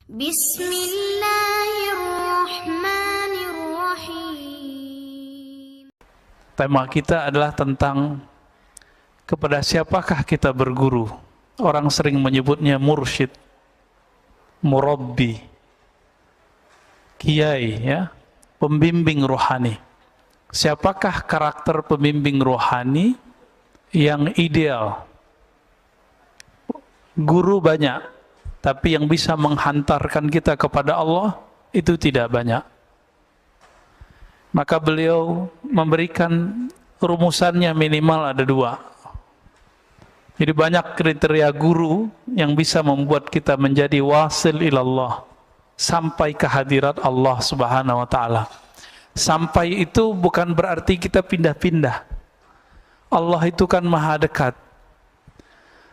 Bismillahirrahmanirrahim. Tema kita adalah tentang kepada siapakah kita berguru. Orang sering menyebutnya mursyid, murabbi, kiai, ya, pembimbing rohani. Siapakah karakter pembimbing rohani yang ideal? Guru banyak, tapi yang bisa menghantarkan kita kepada Allah itu tidak banyak. Maka beliau memberikan rumusannya minimal ada 2. Jadi banyak kriteria guru yang bisa membuat kita menjadi wasil ilallah, sampai ke hadirat Allah Subhanahu wa ta'ala. Sampai itu bukan berarti kita pindah-pindah. Allah itu kan maha dekat.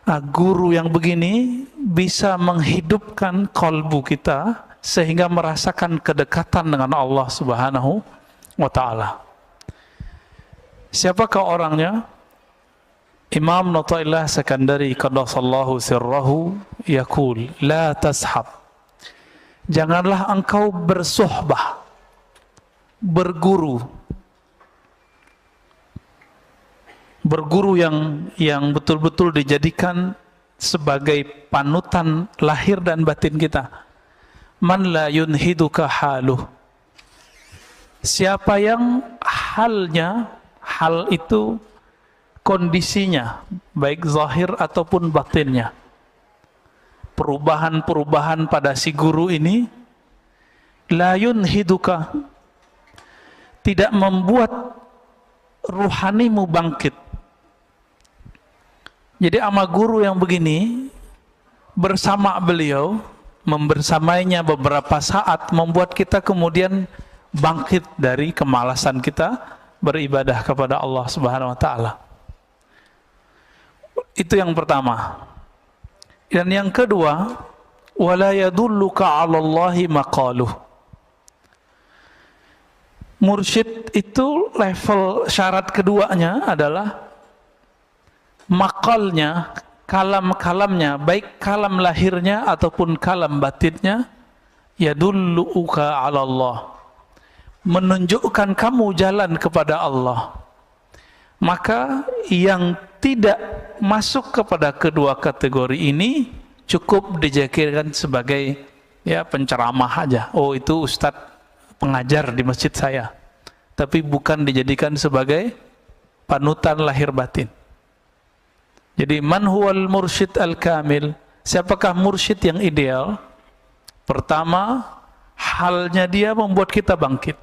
Guru yang begini bisa menghidupkan kalbu kita sehingga merasakan kedekatan dengan Allah Subhanahu wa ta'ala. Siapakah orangnya? Imam Nataillah Sekandari qaddasallahu sirrahu yaqul la tashab. Janganlah engkau bersuhbah, berguru yang betul-betul dijadikan sebagai panutan lahir dan batin kita. Man la yunhiduka haluh. Siapa yang hal itu kondisinya, baik zahir ataupun batinnya, perubahan-perubahan pada si guru ini, la yunhiduka, tidak membuat ruhanimu bangkit. Jadi ama guru yang begini, bersama beliau, membersamainya beberapa saat, membuat kita kemudian bangkit dari kemalasan kita beribadah kepada Allah Subhanahu wa ta'ala. Itu yang pertama. Dan yang kedua, wala yadulluka 'ala Allahi maqaluh. Mursyid itu level syarat keduanya adalah makalnya, kalam-kalamnya, baik kalam lahirnya ataupun kalam batinnya, yadulluka 'ala Allah, menunjukkan kamu jalan kepada Allah. Maka yang tidak masuk kepada kedua kategori ini cukup dijadikan sebagai penceramah aja. Oh, itu ustadz pengajar di masjid saya, tapi bukan dijadikan sebagai panutan lahir batin. Jadi man huwal mursyid al-kamil? Siapakah mursyid yang ideal? Pertama, halnya dia membuat kita bangkit.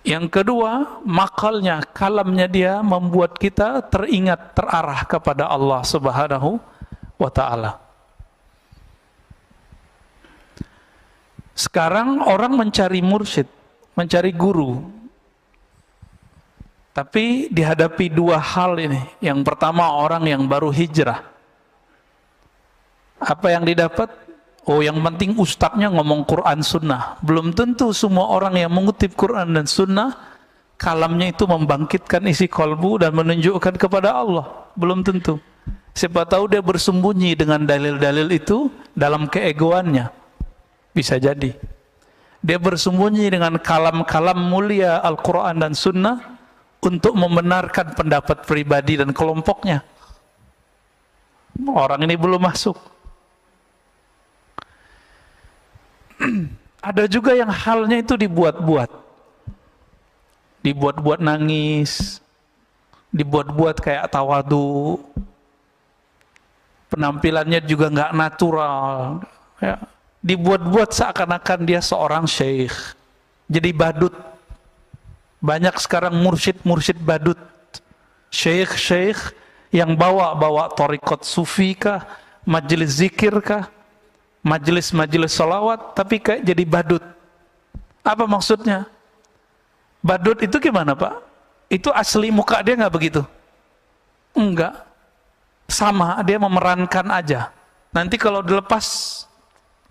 Yang kedua, makalnya, kalamnya dia membuat kita teringat, terarah kepada Allah Subhanahu wa ta'ala. Sekarang orang mencari mursyid, mencari guru, tapi dihadapi 2 hal ini. Yang pertama, orang yang baru hijrah. Apa yang didapat? Oh, yang penting ustadznya ngomong Quran Sunnah. Belum tentu semua orang yang mengutip Quran dan Sunnah, kalamnya itu membangkitkan isi kalbu dan menunjukkan kepada Allah. Belum tentu. Siapa tahu dia bersembunyi dengan dalil-dalil itu dalam keegoannya. Bisa jadi. Dia bersembunyi dengan kalam-kalam mulia Al-Quran dan Sunnah untuk membenarkan pendapat pribadi dan kelompoknya. Orang ini belum masuk. Ada juga yang halnya itu dibuat-buat. Dibuat-buat nangis, dibuat-buat kayak tawadu. Penampilannya juga nggak natural. Ya. Dibuat-buat seakan-akan dia seorang syekh. Jadi badut. Banyak sekarang mursyid badut. Syekh-syekh yang bawa thariqat sufi kah, majelis zikir kah, majelis-majelis salawat, tapi kayak jadi badut. Apa maksudnya? Badut itu gimana, Pak? Itu asli muka dia nggak begitu? Enggak. Sama, dia memerankan aja. Nanti kalau dilepas,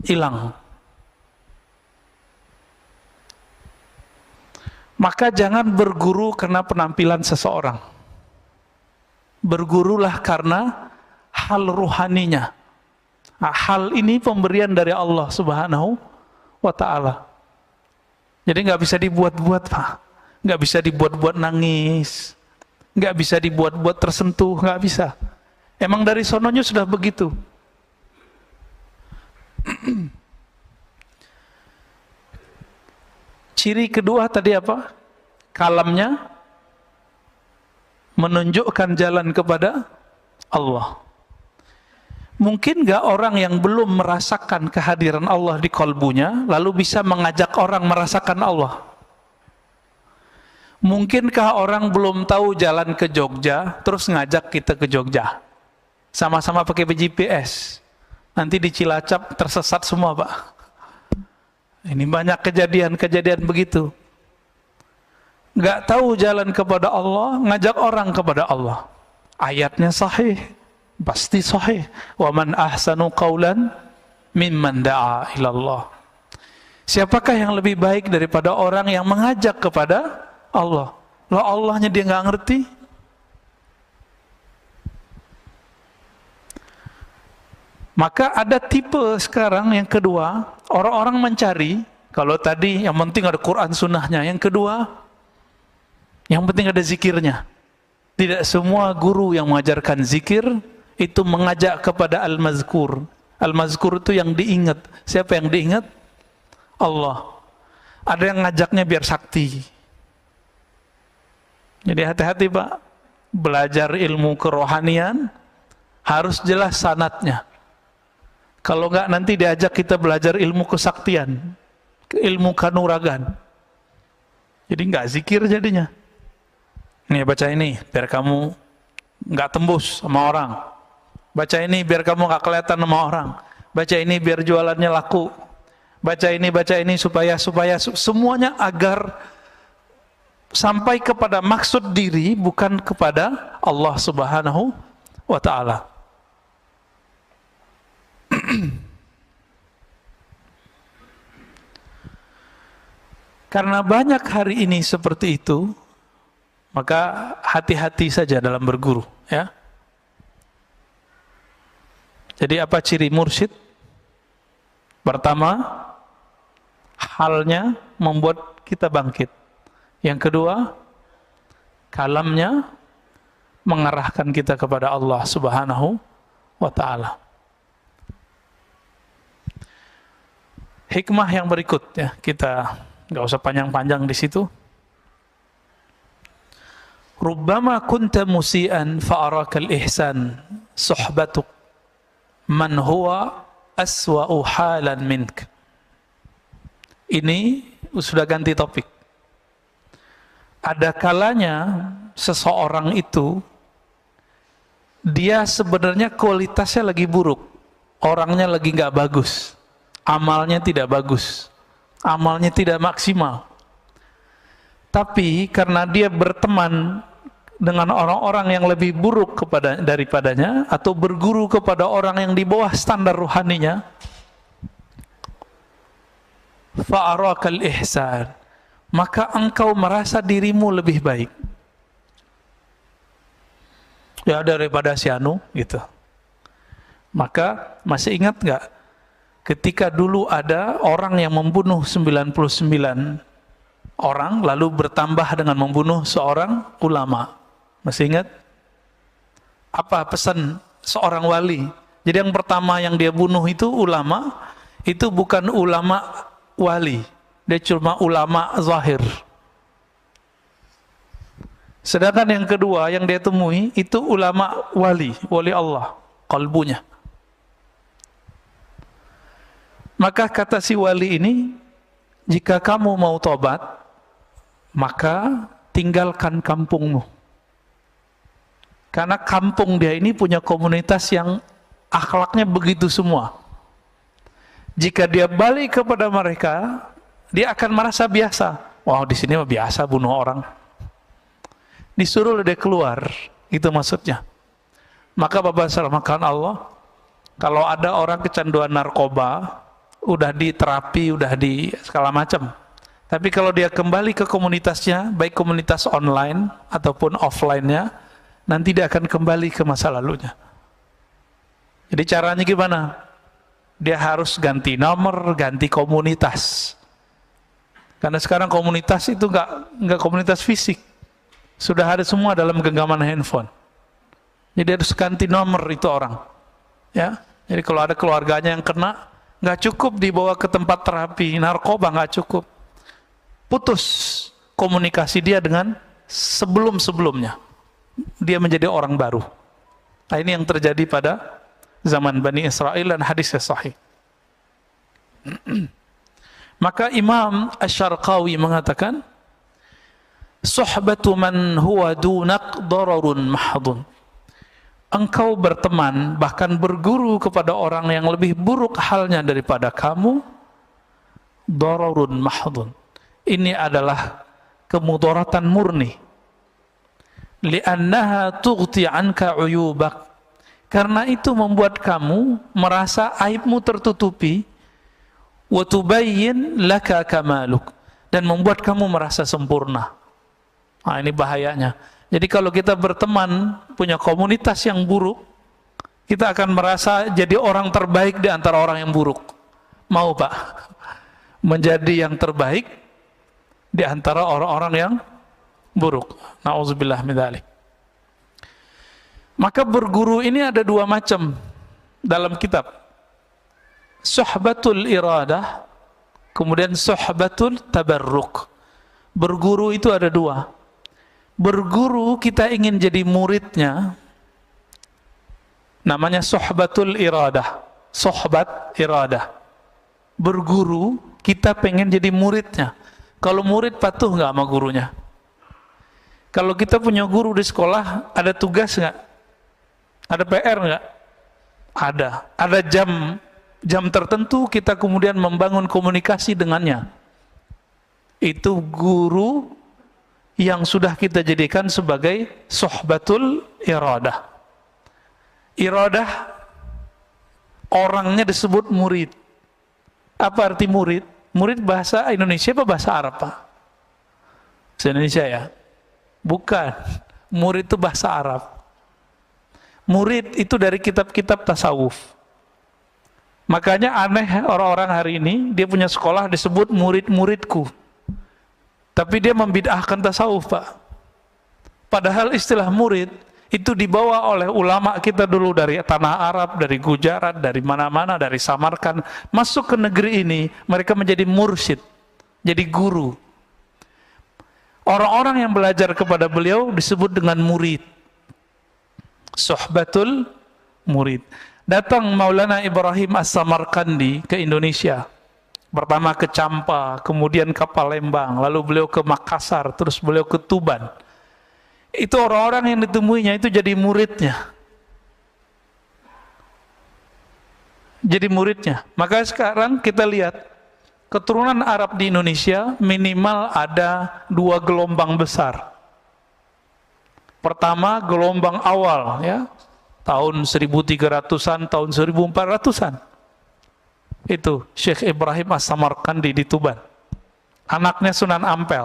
hilang. Maka jangan berguru karena penampilan seseorang. Bergurulah karena hal ruhaninya. Nah, hal ini pemberian dari Allah Subhanahu wa ta'ala. Jadi nggak bisa dibuat-buat, Pak. Nggak bisa dibuat-buat nangis, nggak bisa dibuat-buat tersentuh, nggak bisa. Emang dari sononya sudah begitu. Ciri kedua tadi apa? Kalamnya menunjukkan jalan kepada Allah. Mungkin nggak orang yang belum merasakan kehadiran Allah di kalbunya, lalu bisa mengajak orang merasakan Allah? Mungkinkah orang belum tahu jalan ke Jogja, terus ngajak kita ke Jogja? Sama-sama pakai GPS. Nanti di Cilacap tersesat semua, Pak. Ini banyak kejadian-kejadian begitu. Nggak tahu jalan kepada Allah, ngajak orang kepada Allah. Ayatnya sahih. Pasti sahih. Wa man ahsanu qawlan mimman da'a ilallah. Siapakah yang lebih baik daripada orang yang mengajak kepada Allah? Loh, Allahnya dia nggak ngerti. Maka ada tipe sekarang yang kedua, orang-orang mencari, kalau tadi yang penting ada Quran sunnahnya, yang kedua, yang penting ada zikirnya. Tidak semua guru yang mengajarkan zikir itu mengajak kepada al-mazkur. Al-mazkur itu yang diingat. Siapa yang diingat? Allah. Ada yang ngajaknya biar sakti. Jadi hati-hati, Pak. Belajar ilmu kerohanian harus jelas sanadnya. Kalau enggak nanti diajak kita belajar ilmu kesaktian, ilmu kanuragan. Jadi enggak zikir jadinya. Nih baca ini biar kamu enggak tembus sama orang. Baca ini biar kamu enggak kelihatan sama orang. Baca ini biar jualannya laku. Baca ini supaya semuanya agar sampai kepada maksud diri, bukan kepada Allah Subhanahu wa ta'ala. Karena banyak hari ini seperti itu, maka hati-hati saja dalam berguru, ya. Jadi apa ciri mursyid? Pertama, halnya membuat kita bangkit. Yang kedua, kalamnya mengarahkan kita kepada Allah Subhanahu wa ta'ala. Hikmah yang berikut, ya, kita nggak usah panjang-panjang di situ. Rubbama kunta musian fa'arakal ihsan suhbatuk man huwa aswa'u halan mink. Ini sudah ganti topik. Ada kalanya seseorang itu dia sebenarnya kualitasnya lagi buruk, orangnya lagi nggak bagus, amalnya tidak bagus, amalnya tidak maksimal. Tapi karena dia berteman dengan orang-orang yang lebih buruk daripadanya, atau berguru kepada orang yang di bawah standar ruhaninya, fa'arakal ihsan, maka engkau merasa dirimu lebih baik. Ya daripada si Anu gitu. Maka masih ingat nggak ketika dulu ada orang yang membunuh 99 orang lalu bertambah dengan membunuh seorang ulama? Masih ingat? Apa pesan seorang wali? Jadi yang pertama yang dia bunuh itu ulama, itu bukan ulama wali, dia cuma ulama zahir. Sedangkan yang kedua yang dia temui itu ulama wali Allah, kalbunya. Maka kata si wali ini, jika kamu mau tobat, maka tinggalkan kampungmu. Karena kampung dia ini punya komunitas yang akhlaknya begitu semua. Jika dia balik kepada mereka, dia akan merasa biasa. Wah, di sini mah biasa bunuh orang. Disuruh dia keluar, itu maksudnya. Maka Bapak selamatkan Allah, kalau ada orang kecanduan narkoba, udah di terapi, udah di segala macam. Tapi kalau dia kembali ke komunitasnya, baik komunitas online ataupun offline-nya, nanti dia akan kembali ke masa lalunya. Jadi caranya gimana? dia harus ganti nomor, ganti komunitas. Karena sekarang komunitas itu nggak komunitas fisik, sudah ada semua dalam genggaman handphone. Jadi harus ganti nomor itu orang, ya. Jadi kalau ada keluarganya yang kena, nggak cukup dibawa ke tempat terapi narkoba, nggak cukup. Putus komunikasi dia dengan sebelum-sebelumnya. Dia menjadi orang baru. Nah, ini yang terjadi pada zaman Bani Israel dan hadisnya sahih. Maka Imam Asy-Syarqawi mengatakan, "Suhbatu man huwa dunak dararun mahdun." Engkau berteman, bahkan berguru kepada orang yang lebih buruk halnya daripada kamu, dararun mahdun. Ini adalah kemudaratan murni. Li'annaha tughti 'anka 'uyubak. Karena itu membuat kamu merasa aibmu tertutupi, wa tubayyin laka kamaluk, dan membuat kamu merasa sempurna. Nah, ini bahayanya. Jadi kalau kita berteman, punya komunitas yang buruk, kita akan merasa jadi orang terbaik di antara orang yang buruk. Mau Pak? Menjadi yang terbaik di antara orang-orang yang buruk. Na'udzubillah min dzalik. Maka berguru ini ada dua macam dalam kitab. Suhbatul iradah, kemudian suhbatul tabarruk. Berguru itu ada dua. Berguru kita ingin jadi muridnya, namanya suhbatul iradah, suhbat iradah. Berguru kita pengen jadi muridnya. Kalau murid patuh nggak sama gurunya? Kalau kita punya guru di sekolah, ada tugas nggak? Ada PR nggak? Ada. Ada jam tertentu kita kemudian membangun komunikasi dengannya. Itu guru yang sudah kita jadikan sebagai suhbatul iradah. Iradah orangnya disebut murid. Apa arti murid? Murid bahasa Indonesia apa bahasa Arab, Pak? Bahasa Indonesia ya? Bukan. Murid itu bahasa Arab. Murid itu dari kitab-kitab tasawuf. Makanya aneh orang-orang hari ini, dia punya sekolah disebut murid-muridku. Tapi dia membid'ahkan tasawuf, Pak. Padahal istilah murid itu dibawa oleh ulama kita dulu dari tanah Arab, dari Gujarat, dari mana-mana, dari Samarkand, masuk ke negeri ini, mereka menjadi mursyid, jadi guru. Orang-orang yang belajar kepada beliau disebut dengan murid. Suhbatul murid. Datang Maulana Ibrahim As-Samarkandi ke Indonesia. Pertama ke Campa, kemudian ke Palembang, lalu beliau ke Makassar, terus beliau ke Tuban. Itu orang-orang yang ditemuinya itu jadi muridnya. Jadi muridnya. Maka sekarang kita lihat, keturunan Arab di Indonesia minimal ada 2 gelombang besar. Pertama gelombang awal, ya, tahun 1300-an, tahun 1400-an. Itu Syekh Ibrahim As-Samarkandi di Tuban. Anaknya Sunan Ampel.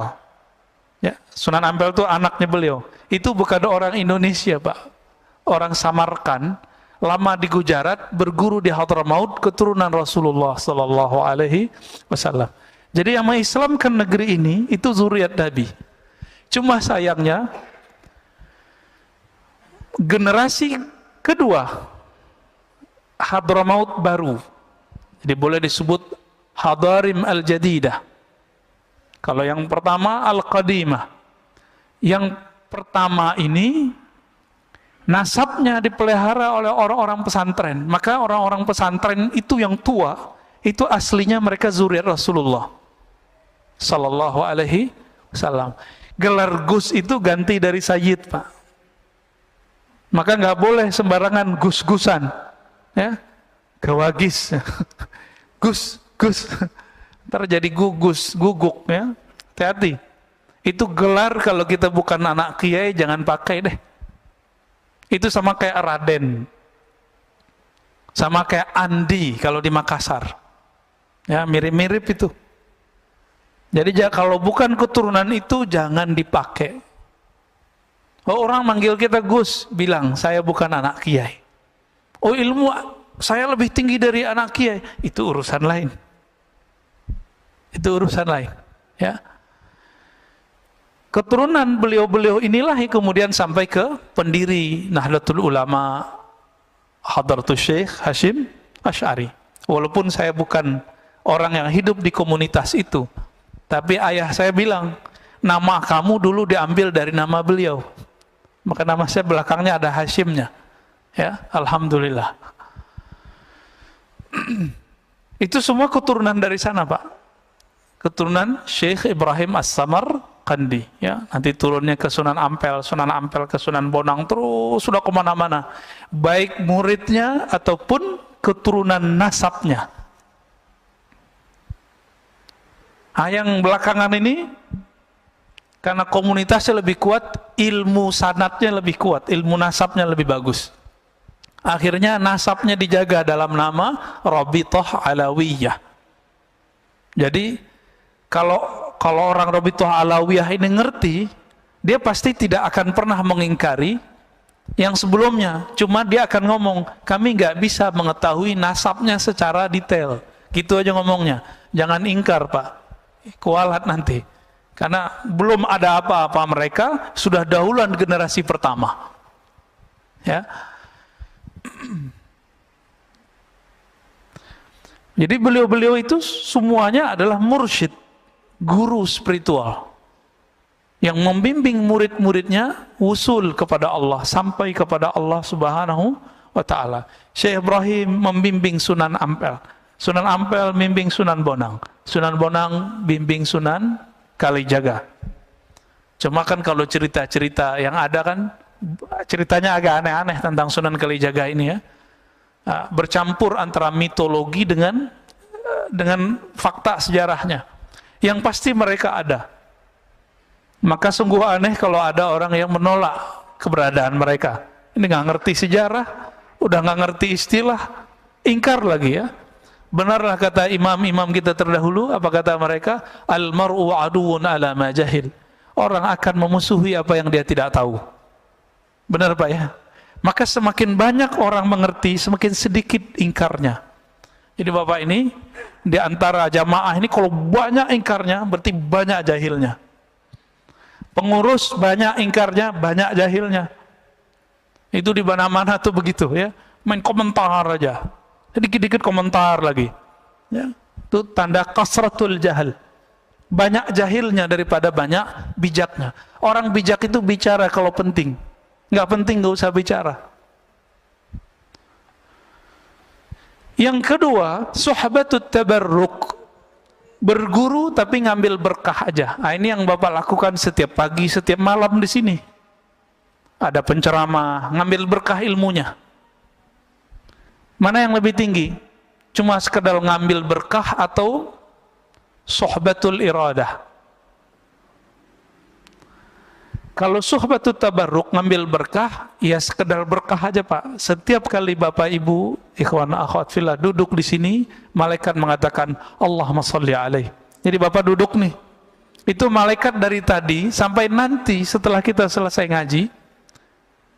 Ya, Sunan Ampel itu anaknya beliau. Itu bukan orang Indonesia, Pak. Orang Samarkand, lama di Gujarat, berguru di Hadramaut, keturunan Rasulullah sallallahu alaihi wasallam. Jadi yang mengislamkan negeri ini itu zuriat Nabi. Cuma sayangnya generasi kedua Hadramaut baru. Jadi boleh disebut Hadarim Al-Jadidah. Kalau yang pertama Al-Qadimah. Yang pertama ini nasabnya dipelihara oleh orang-orang pesantren. Maka orang-orang pesantren itu yang tua, itu aslinya mereka zuriat Rasulullah sallallahu alaihi wasallam. Gelar Gus itu ganti dari Sayyid, Pak. Maka nggak boleh sembarangan gus-gusan, ya, gawagis. Gus, ntar jadi gugus, guguk, ya. Hati-hati. Itu gelar kalau kita bukan anak kiai jangan pakai deh. Itu sama kayak Raden, sama kayak Andi kalau di Makassar, ya, mirip-mirip itu. Jadi kalau bukan keturunan itu jangan dipakai. Oh, orang manggil kita Gus, bilang saya bukan anak kiai. Oh, ilmu saya lebih tinggi dari anak kiai, itu urusan lain. Itu urusan lain, ya. Keturunan beliau-beliau inilah yang kemudian sampai ke pendiri Nahdlatul Ulama Hadratus Syekh Hashim Asy'ari. Walaupun saya bukan orang yang hidup di komunitas itu, tapi ayah saya bilang, nama kamu dulu diambil dari nama beliau. Maka nama saya belakangnya ada Hashimnya. Ya, alhamdulillah. Itu semua keturunan dari sana, Pak. Keturunan Syekh Ibrahim As-Samarqandi, ya. Nanti turunnya ke Sunan Ampel ke Sunan Bonang, terus sudah kemana-mana. Baik muridnya ataupun keturunan nasabnya. Yang belakangan ini, karena komunitasnya lebih kuat, ilmu sanadnya lebih kuat, ilmu nasabnya lebih bagus. Akhirnya nasabnya dijaga dalam nama Rabithah Alawiyah. Jadi kalau orang Rabithah Alawiyah ini ngerti, dia pasti tidak akan pernah mengingkari yang sebelumnya. Cuma dia akan ngomong, kami nggak bisa mengetahui nasabnya secara detail. Gitu aja ngomongnya. Jangan ingkar, Pak. Kualat nanti. Karena belum ada apa-apa, mereka sudah dahuluan generasi pertama. Ya. Jadi beliau-beliau itu semuanya adalah mursyid, guru spiritual yang membimbing murid-muridnya usul kepada Allah, sampai kepada Allah Subhanahu wa ta'ala. Syekh Ibrahim membimbing Sunan Ampel, Sunan Ampel membimbing Sunan Bonang, Sunan Bonang bimbing Sunan Kalijaga. Cuma kan kalau cerita-cerita yang ada kan ceritanya agak aneh-aneh tentang Sunan Kalijaga ini, ya. Bercampur antara mitologi dengan fakta sejarahnya. Yang pasti mereka ada. Maka sungguh aneh kalau ada orang yang menolak keberadaan mereka. Ini nggak ngerti sejarah, udah nggak ngerti istilah, ingkar lagi, ya. Benarlah kata imam-imam kita terdahulu, apa kata mereka? Al-mar'u aduwwun ala ma jahil. Orang akan memusuhi apa yang dia tidak tahu. Benar, Pak, ya? Maka semakin banyak orang mengerti, semakin sedikit ingkarnya. Jadi Bapak ini, di antara jamaah ini kalau banyak ingkarnya, berarti banyak jahilnya. Pengurus banyak ingkarnya, banyak jahilnya. Itu di mana-mana tuh begitu, ya. Main komentar aja. Dikit-dikit komentar lagi. Ya. Itu tanda kasratul jahil. Banyak jahilnya daripada banyak bijaknya. Orang bijak itu bicara kalau penting. Nggak penting nggak usah bicara. Yang kedua, suhbatut tabarruk. Berguru tapi ngambil berkah aja. Nah, ini yang Bapak lakukan setiap pagi, setiap malam di sini. Ada penceramah, ngambil berkah ilmunya. Mana yang lebih tinggi? Cuma sekedar ngambil berkah atau suhbatul iradah? Kalau suhbatul tabarruk, ngambil berkah, ya sekedar berkah aja, Pak. Setiap kali Bapak Ibu, ikhwan akhwat fillah, duduk di sini, malaikat mengatakan Allahumma sholli alaih. Jadi Bapak duduk nih. Itu malaikat dari tadi sampai nanti setelah kita selesai ngaji,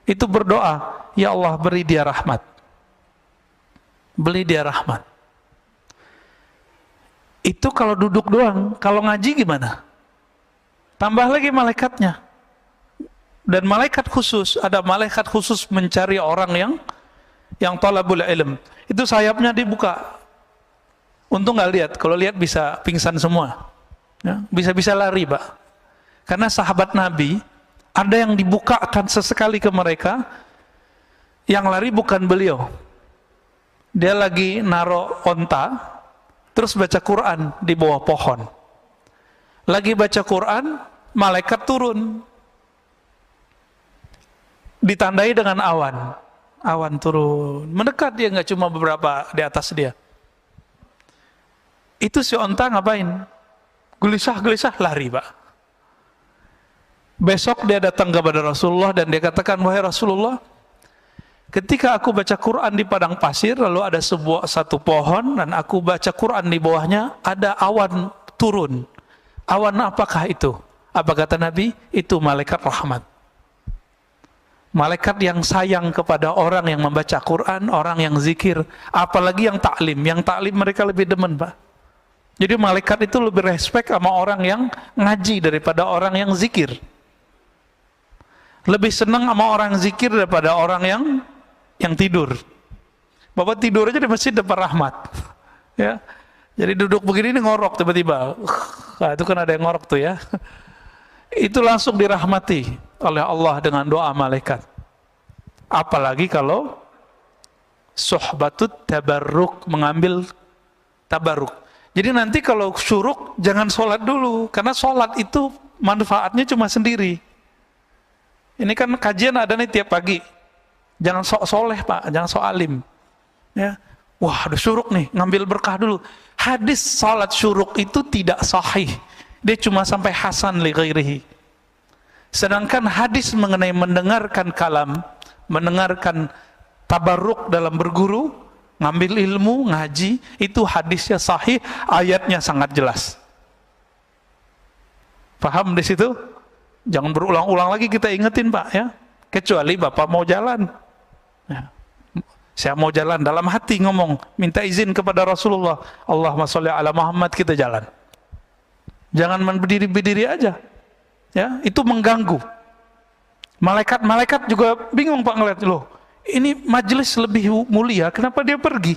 itu berdoa, ya Allah beri dia rahmat. Beli dia rahmat. Itu kalau duduk doang. Kalau ngaji gimana? Tambah lagi malaikatnya. Dan malaikat khusus, ada malaikat khusus mencari orang yang talabul ilm. Itu sayapnya dibuka. Untung nggak lihat. Kalau lihat bisa pingsan semua. Ya, bisa-bisa lari, Pak. Karena sahabat Nabi ada yang dibukakan sesekali ke mereka, yang lari bukan beliau. Dia lagi naro onta, terus baca Quran di bawah pohon. Lagi baca Quran, malaikat turun. Ditandai dengan awan. Awan turun. Mendekat dia, nggak cuma beberapa di atas dia. Itu si onta ngapain? Gelisah-gelisah lari, Pak. Besok dia datang kepada Rasulullah dan dia katakan, wahai Rasulullah, ketika aku baca Quran di padang pasir, lalu ada satu pohon, dan aku baca Quran di bawahnya, ada awan turun. Awan apakah itu? Apa kata Nabi? Itu malaikat rahmat. Malaikat yang sayang kepada orang yang membaca Quran, orang yang zikir, apalagi yang taklim. Yang taklim mereka lebih demen, Pak. Jadi malaikat itu lebih respect sama orang yang ngaji daripada orang yang zikir. Lebih senang sama orang yang zikir daripada orang yang tidur. Bapak tidur aja di masjid depan rahmat. Ya. Jadi duduk begini ini ngorok tiba-tiba. Nah, itu kan ada yang ngorok tuh ya. Itu langsung dirahmati oleh Allah dengan doa malaikat. Apalagi kalau suhbatut tabarruk, mengambil tabarruk. Jadi nanti kalau syuruk jangan sholat dulu, karena sholat itu manfaatnya cuma sendiri. Ini kan kajian ada nih tiap pagi. Jangan sok soleh Pak, jangan sok alim. Ya, wah ada syuruk nih, ngambil berkah dulu. Hadis sholat syuruk itu tidak sahih. Dia cuma sampai hasan li ghairihi. Sedangkan hadis mengenai mendengarkan kalam, mendengarkan tabarruk dalam berguru, ngambil ilmu, ngaji, itu hadisnya sahih, ayatnya sangat jelas. Paham di situ? Jangan berulang-ulang lagi kita ingetin Pak ya. Kecuali Bapak mau jalan. Ya. Saya mau jalan dalam hati ngomong, minta izin kepada Rasulullah. Allahumma sholli ala Muhammad, kita jalan. Jangan berdiri-berdiri aja. Ya, itu mengganggu. Malaikat juga bingung Pak ngeliat, loh, ini majelis lebih mulia, kenapa dia pergi?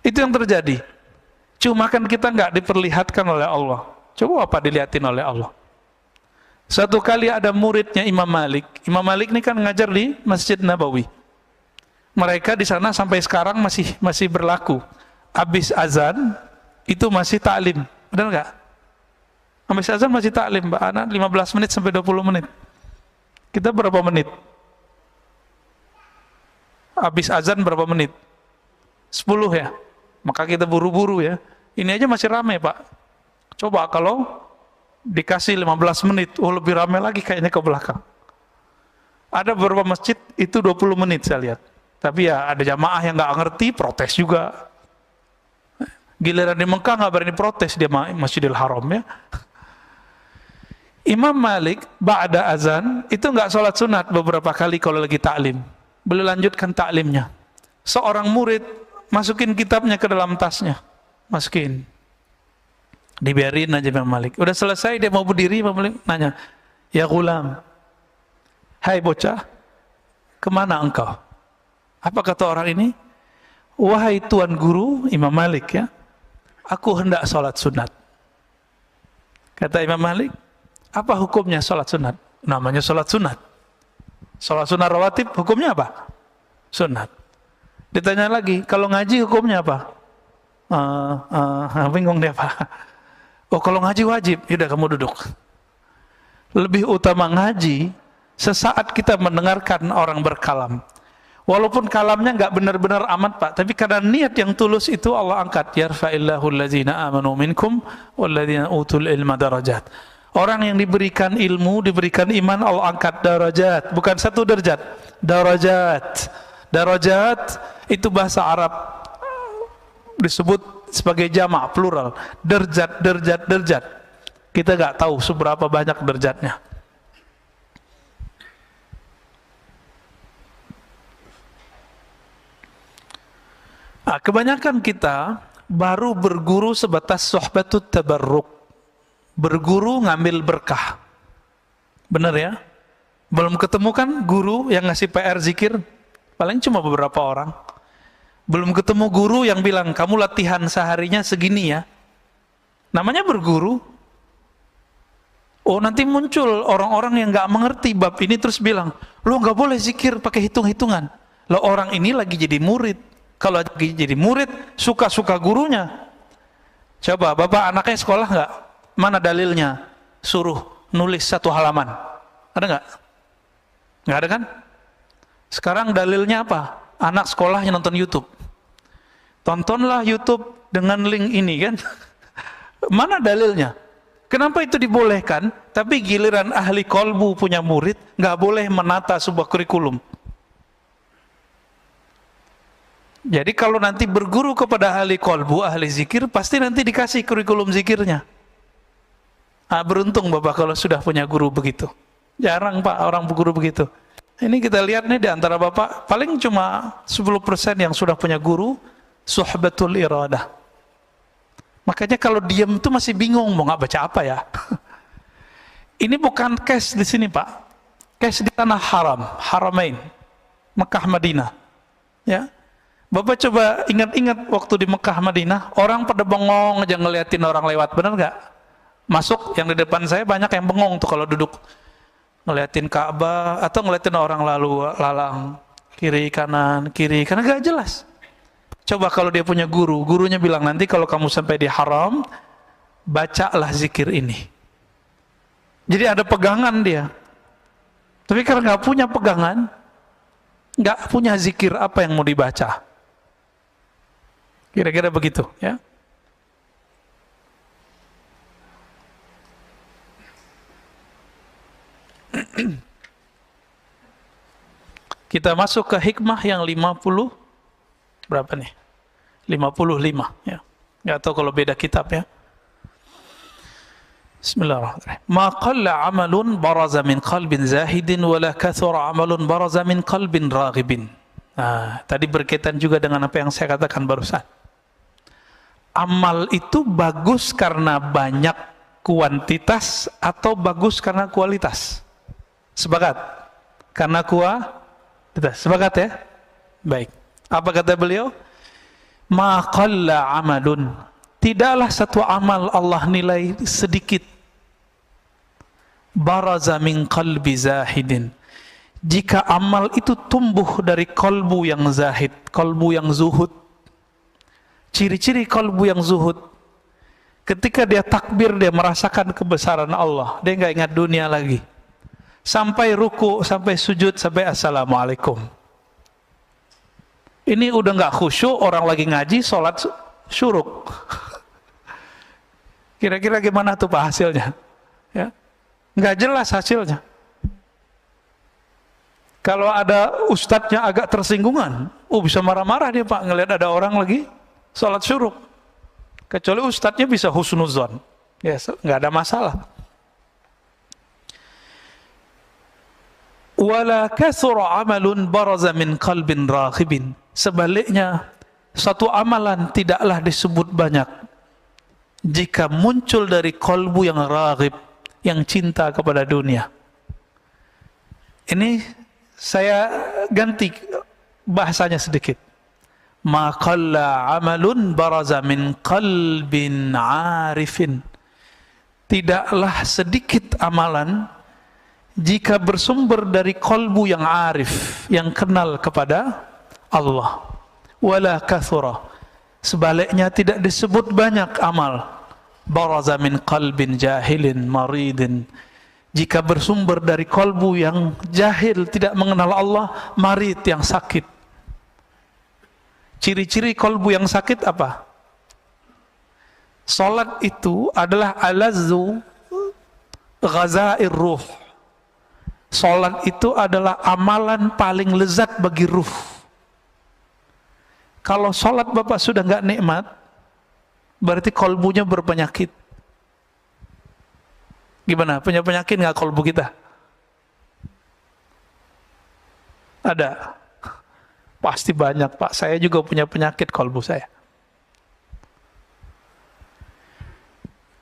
Itu yang terjadi. Cuma kan kita nggak diperlihatkan oleh Allah. Coba apa dilihatin oleh Allah? Satu kali ada muridnya Imam Malik. Imam Malik ini kan ngajar di Masjid Nabawi. Mereka di sana sampai sekarang masih berlaku. Habis azan itu masih taklim. Benar nggak? Habis azan masih taklim, Mbak Ana, 15 menit sampai 20 menit. Kita berapa menit? Habis azan berapa menit? 10 ya? Maka kita buru-buru ya. Ini aja masih ramai Pak. Coba kalau dikasih 15 menit, lebih ramai lagi kayaknya ke belakang. Ada beberapa masjid itu 20 menit saya lihat. Tapi ya ada jamaah yang nggak ngerti, protes juga. Giliran di Mekah nggak berani protes, dia Masjidil Haram ya. Imam Malik ba'da azan itu nggak sholat sunat beberapa kali kalau lagi taklim. Beliau lanjutkan taklimnya. Seorang murid masukin kitabnya ke dalam tasnya, masukin. Dibiarin aja Imam Malik. Udah selesai dia mau berdiri, Imam Malik nanya, ya gulam, hai bocah, kemana engkau? Apa kata orang ini? Wahai tuan guru, Imam Malik ya, aku hendak sholat sunat. Kata Imam Malik, apa hukumnya sholat sunat? Namanya sholat sunat. Sholat sunat rawatib, hukumnya apa? Sunat. Ditanya lagi, kalau ngaji hukumnya apa? Bingung dia Pak. Oh kalau ngaji wajib, yaudah kamu duduk. Lebih utama ngaji sesaat kita mendengarkan orang berkalam. Walaupun kalamnya nggak benar-benar amat Pak, tapi karena niat yang tulus itu Allah angkat. Yarfa'illahu allazina amanu minkum walladzina utul ilma darajat. Orang yang diberikan ilmu, diberikan iman, Allah angkat darajat. Bukan satu derajat, darajat. Darajat itu bahasa Arab disebut sebagai jamak plural. Derjat, derjat, derjat. Kita nggak tahu seberapa banyak derjatnya. Nah, kebanyakan kita baru berguru sebatas suhbatut tabarruk. Berguru ngambil berkah. Benar ya? Belum ketemu kan guru yang ngasih PR zikir? Paling cuma beberapa orang. Belum ketemu guru yang bilang, kamu latihan seharinya segini ya. Namanya berguru. Oh nanti muncul orang-orang yang gak mengerti bab ini terus bilang, lo gak boleh zikir pakai hitung-hitungan. Lo orang ini lagi jadi murid. Kalau lagi jadi murid, suka-suka gurunya. Coba, bapak anaknya sekolah nggak? Mana dalilnya? Suruh nulis 1 halaman. Ada nggak? Nggak ada kan? Sekarang dalilnya apa? Anak sekolahnya nonton YouTube. Tontonlah YouTube dengan link ini kan? Mana dalilnya? Kenapa itu dibolehkan? Tapi giliran ahli kolbu punya murid, nggak boleh menata sebuah kurikulum. Jadi kalau nanti berguru kepada ahli kolbu, ahli zikir, pasti nanti dikasih kurikulum zikirnya. Beruntung Bapak kalau sudah punya guru begitu. Jarang Pak orang guru begitu. Ini kita lihat nih di antara Bapak, paling cuma 10% yang sudah punya guru, suhbatul iradah. Makanya kalau diam itu masih bingung, mau nggak baca apa ya. Ini bukan case di sini Pak. Case di tanah haram, Haramain, Mekah Madinah. Ya. Bapak coba ingat-ingat waktu di Mekah Madinah, orang pada bengong aja ngeliatin orang lewat, benar nggak? Masuk, yang di depan saya banyak yang bengong tuh kalau duduk. Ngeliatin Ka'bah atau ngeliatin orang lalu lalang kiri kanan gak jelas. Coba kalau dia punya guru, gurunya bilang nanti kalau kamu sampai di haram, bacalah zikir ini. Jadi ada pegangan dia. Tapi karena nggak punya pegangan, nggak punya zikir, apa yang mau dibaca? Kira-kira begitu, ya. Kita masuk ke hikmah yang 50 berapa nih? 55 ya. Enggak tahu kalau beda kitab ya. Bismillahirrahmanirrahim. Ma qalla 'amalun baraza min qalbin zahidin wa la kathura 'amalun baraza min qalbin raghibin. Nah, tadi berkaitan juga dengan apa yang saya katakan barusan. Amal itu bagus karena banyak kuantitas atau bagus karena kualitas? Sepakat? Karena kualitas. Sepakat ya? Baik. Apa kata beliau? Ma qalla amalun. Tidaklah satu amal Allah nilai sedikit. Baraza min qalbi zahidin. Jika amal itu tumbuh dari kolbu yang zahid, kolbu yang zuhud. Ciri-ciri kolbu yang zuhud. Ketika dia takbir, dia merasakan kebesaran Allah. Dia nggak ingat dunia lagi. Sampai ruku, sampai sujud, sampai assalamualaikum. Ini udah nggak khusyuk, orang lagi ngaji, sholat syuruk. Kira-kira gimana tuh Pak hasilnya? Ya, nggak jelas hasilnya. Kalau ada ustadznya agak tersinggungan, bisa marah-marah dia Pak, ngelihat ada orang lagi sholat syuruk. Kecuali ustadznya bisa husnuzon, ya nggak ada masalah. Wala kathura amalun baraza min qalbin raghibin. Sebaliknya, satu amalan tidaklah disebut banyak jika muncul dari kolbu yang raghib, yang cinta kepada dunia. Ini saya ganti bahasanya sedikit. Ma qalla amalun baraza min qalbin arifin. Tidaklah sedikit amalan jika bersumber dari kolbu yang arif, yang kenal kepada Allah. Wala kathura. Sebaliknya tidak disebut banyak amal. Baraza min qalbin jahilin maridin. Jika bersumber dari kolbu yang jahil, tidak mengenal Allah, marid, yang sakit. Ciri-ciri kolbu yang sakit apa? Salat itu adalah alazzu ghazair ruh. Salat itu adalah amalan paling lezat bagi ruh. Kalau salat Bapak sudah nggak nikmat, berarti kolbunya berpenyakit. Gimana? Punya penyakit nggak kolbu kita? Ada? Pasti banyak Pak. Saya juga punya penyakit kolbu saya.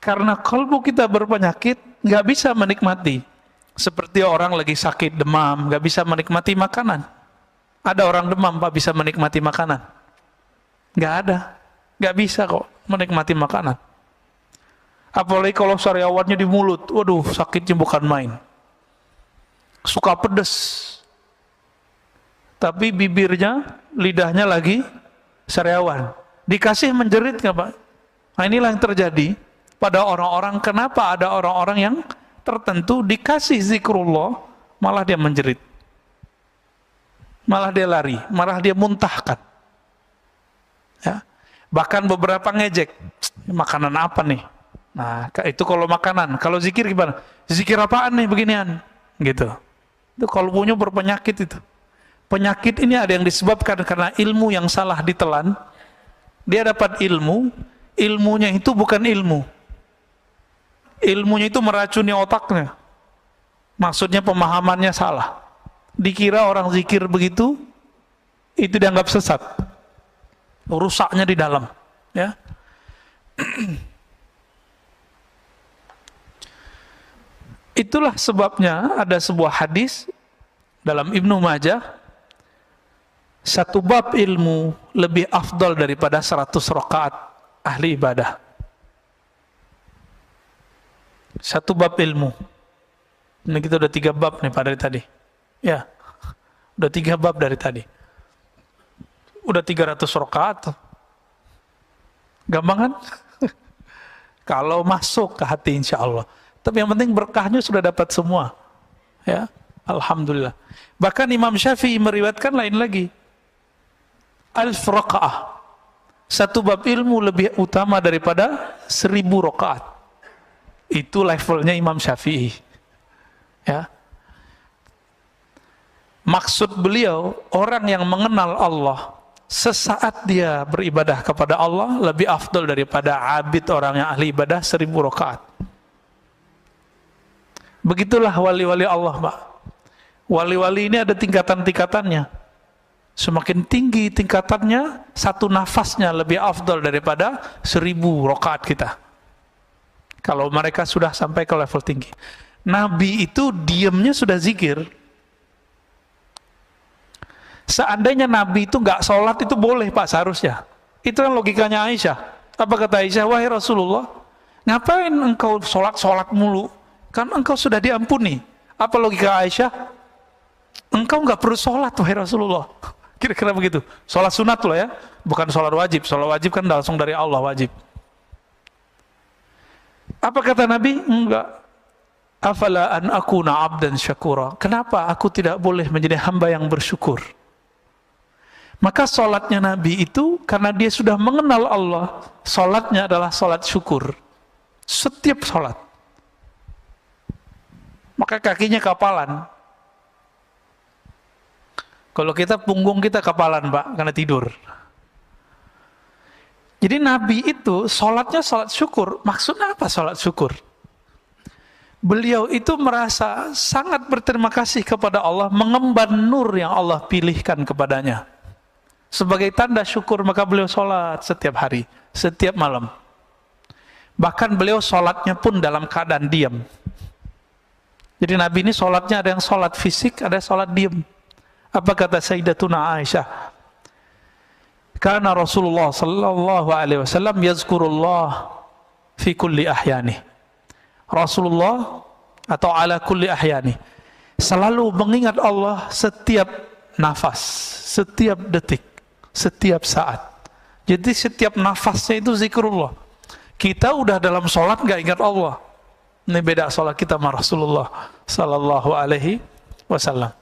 Karena kolbu kita berpenyakit, nggak bisa menikmati. Seperti orang lagi sakit demam, nggak bisa menikmati makanan. Ada orang demam Pak bisa menikmati makanan? Nggak ada, nggak bisa kok menikmati makanan. Apalagi kalau sariawannya di mulut, waduh sakitnya bukan main. Suka pedes, tapi bibirnya, lidahnya lagi sariawan. Dikasih menjerit nggak Pak? Nah inilah yang terjadi pada orang-orang. Kenapa ada orang-orang yang tertentu dikasih zikrullah, malah dia menjerit, malah dia lari, malah dia muntahkan. Ya. Bahkan beberapa ngejek, makanan apa nih? Nah itu kalau makanan. Kalau zikir gimana? Zikir apaan nih beginian? Gitu. Itu kalbunya berpenyakit itu. Penyakit ini ada yang disebabkan karena ilmu yang salah ditelan. Dia dapat ilmu, ilmunya itu bukan ilmu. Ilmunya itu meracuni otaknya. Maksudnya pemahamannya salah. dikira orang zikir begitu itu dianggap sesat, rusaknya di dalam, ya. Itulah sebabnya ada sebuah hadis dalam Ibnu Majah, satu bab ilmu lebih afdal daripada 100 rakaat ahli ibadah. Satu bab ilmu. Ini kita udah 3 bab nih pada tadi. Ya, udah 3 bab dari tadi. Udah 300 rakaat. Gampang kan? Kalau masuk ke hati insya Allah. Tapi yang penting berkahnya sudah dapat semua. Ya, alhamdulillah. Bahkan Imam Syafi'i meriwayatkan lain lagi. 1000 rakaah. Satu bab ilmu lebih utama daripada 1000 rakaat. Itu levelnya Imam Syafi'i. Ya. Maksud beliau, orang yang mengenal Allah sesaat dia beribadah kepada Allah lebih afdal daripada abid orang yang ahli ibadah 1000 rakaat. Begitulah wali-wali Allah, Pak. Wali-wali ini ada tingkatan-tingkatannya. Semakin tinggi tingkatannya, satu nafasnya lebih afdal daripada 1000 rakaat kita. Kalau mereka sudah sampai ke level tinggi. Nabi itu diamnya sudah zikir. Seandainya Nabi itu nggak sholat itu boleh, Pak, seharusnya. Itu kan logikanya Aisyah. Apa kata Aisyah? Wahai Rasulullah, ngapain engkau sholat mulu? Kan engkau sudah diampuni. Apa logika Aisyah? Engkau nggak perlu sholat, wahai Rasulullah. Kira-kira begitu. Sholat sunat loh ya, bukan sholat wajib. Sholat wajib kan langsung dari Allah, wajib. Apa kata Nabi? Enggak. Afala an akuna abdan syakura. Kenapa aku tidak boleh menjadi hamba yang bersyukur? Maka sholatnya Nabi itu karena dia sudah mengenal Allah, sholatnya adalah sholat syukur. Setiap sholat. Maka kakinya kapalan. Kalau kita punggung kita kapalan, Pak, karena tidur. Jadi Nabi itu sholatnya sholat syukur. Maksudnya apa sholat syukur? Beliau itu merasa sangat berterima kasih kepada Allah, mengemban nur yang Allah pilihkan kepadanya. Sebagai tanda syukur, maka beliau sholat setiap hari, setiap malam. Bahkan beliau sholatnya pun dalam keadaan diam. Jadi Nabi ini sholatnya ada yang sholat fisik, ada yang sholat diam. Apa kata Sayyidatuna Aisyah? Karena Rasulullah sallallahu alaihi wasallam yazkurullah fi kulli ahyani. Rasulullah atau ala kulli ahyani selalu mengingat Allah setiap nafas, setiap detik, setiap saat. Jadi setiap nafasnya itu zikrullah. Kita udah dalam sholat gak ingat Allah. Ini beda sholat kita sama Rasulullah sallallahu alaihi wasallam.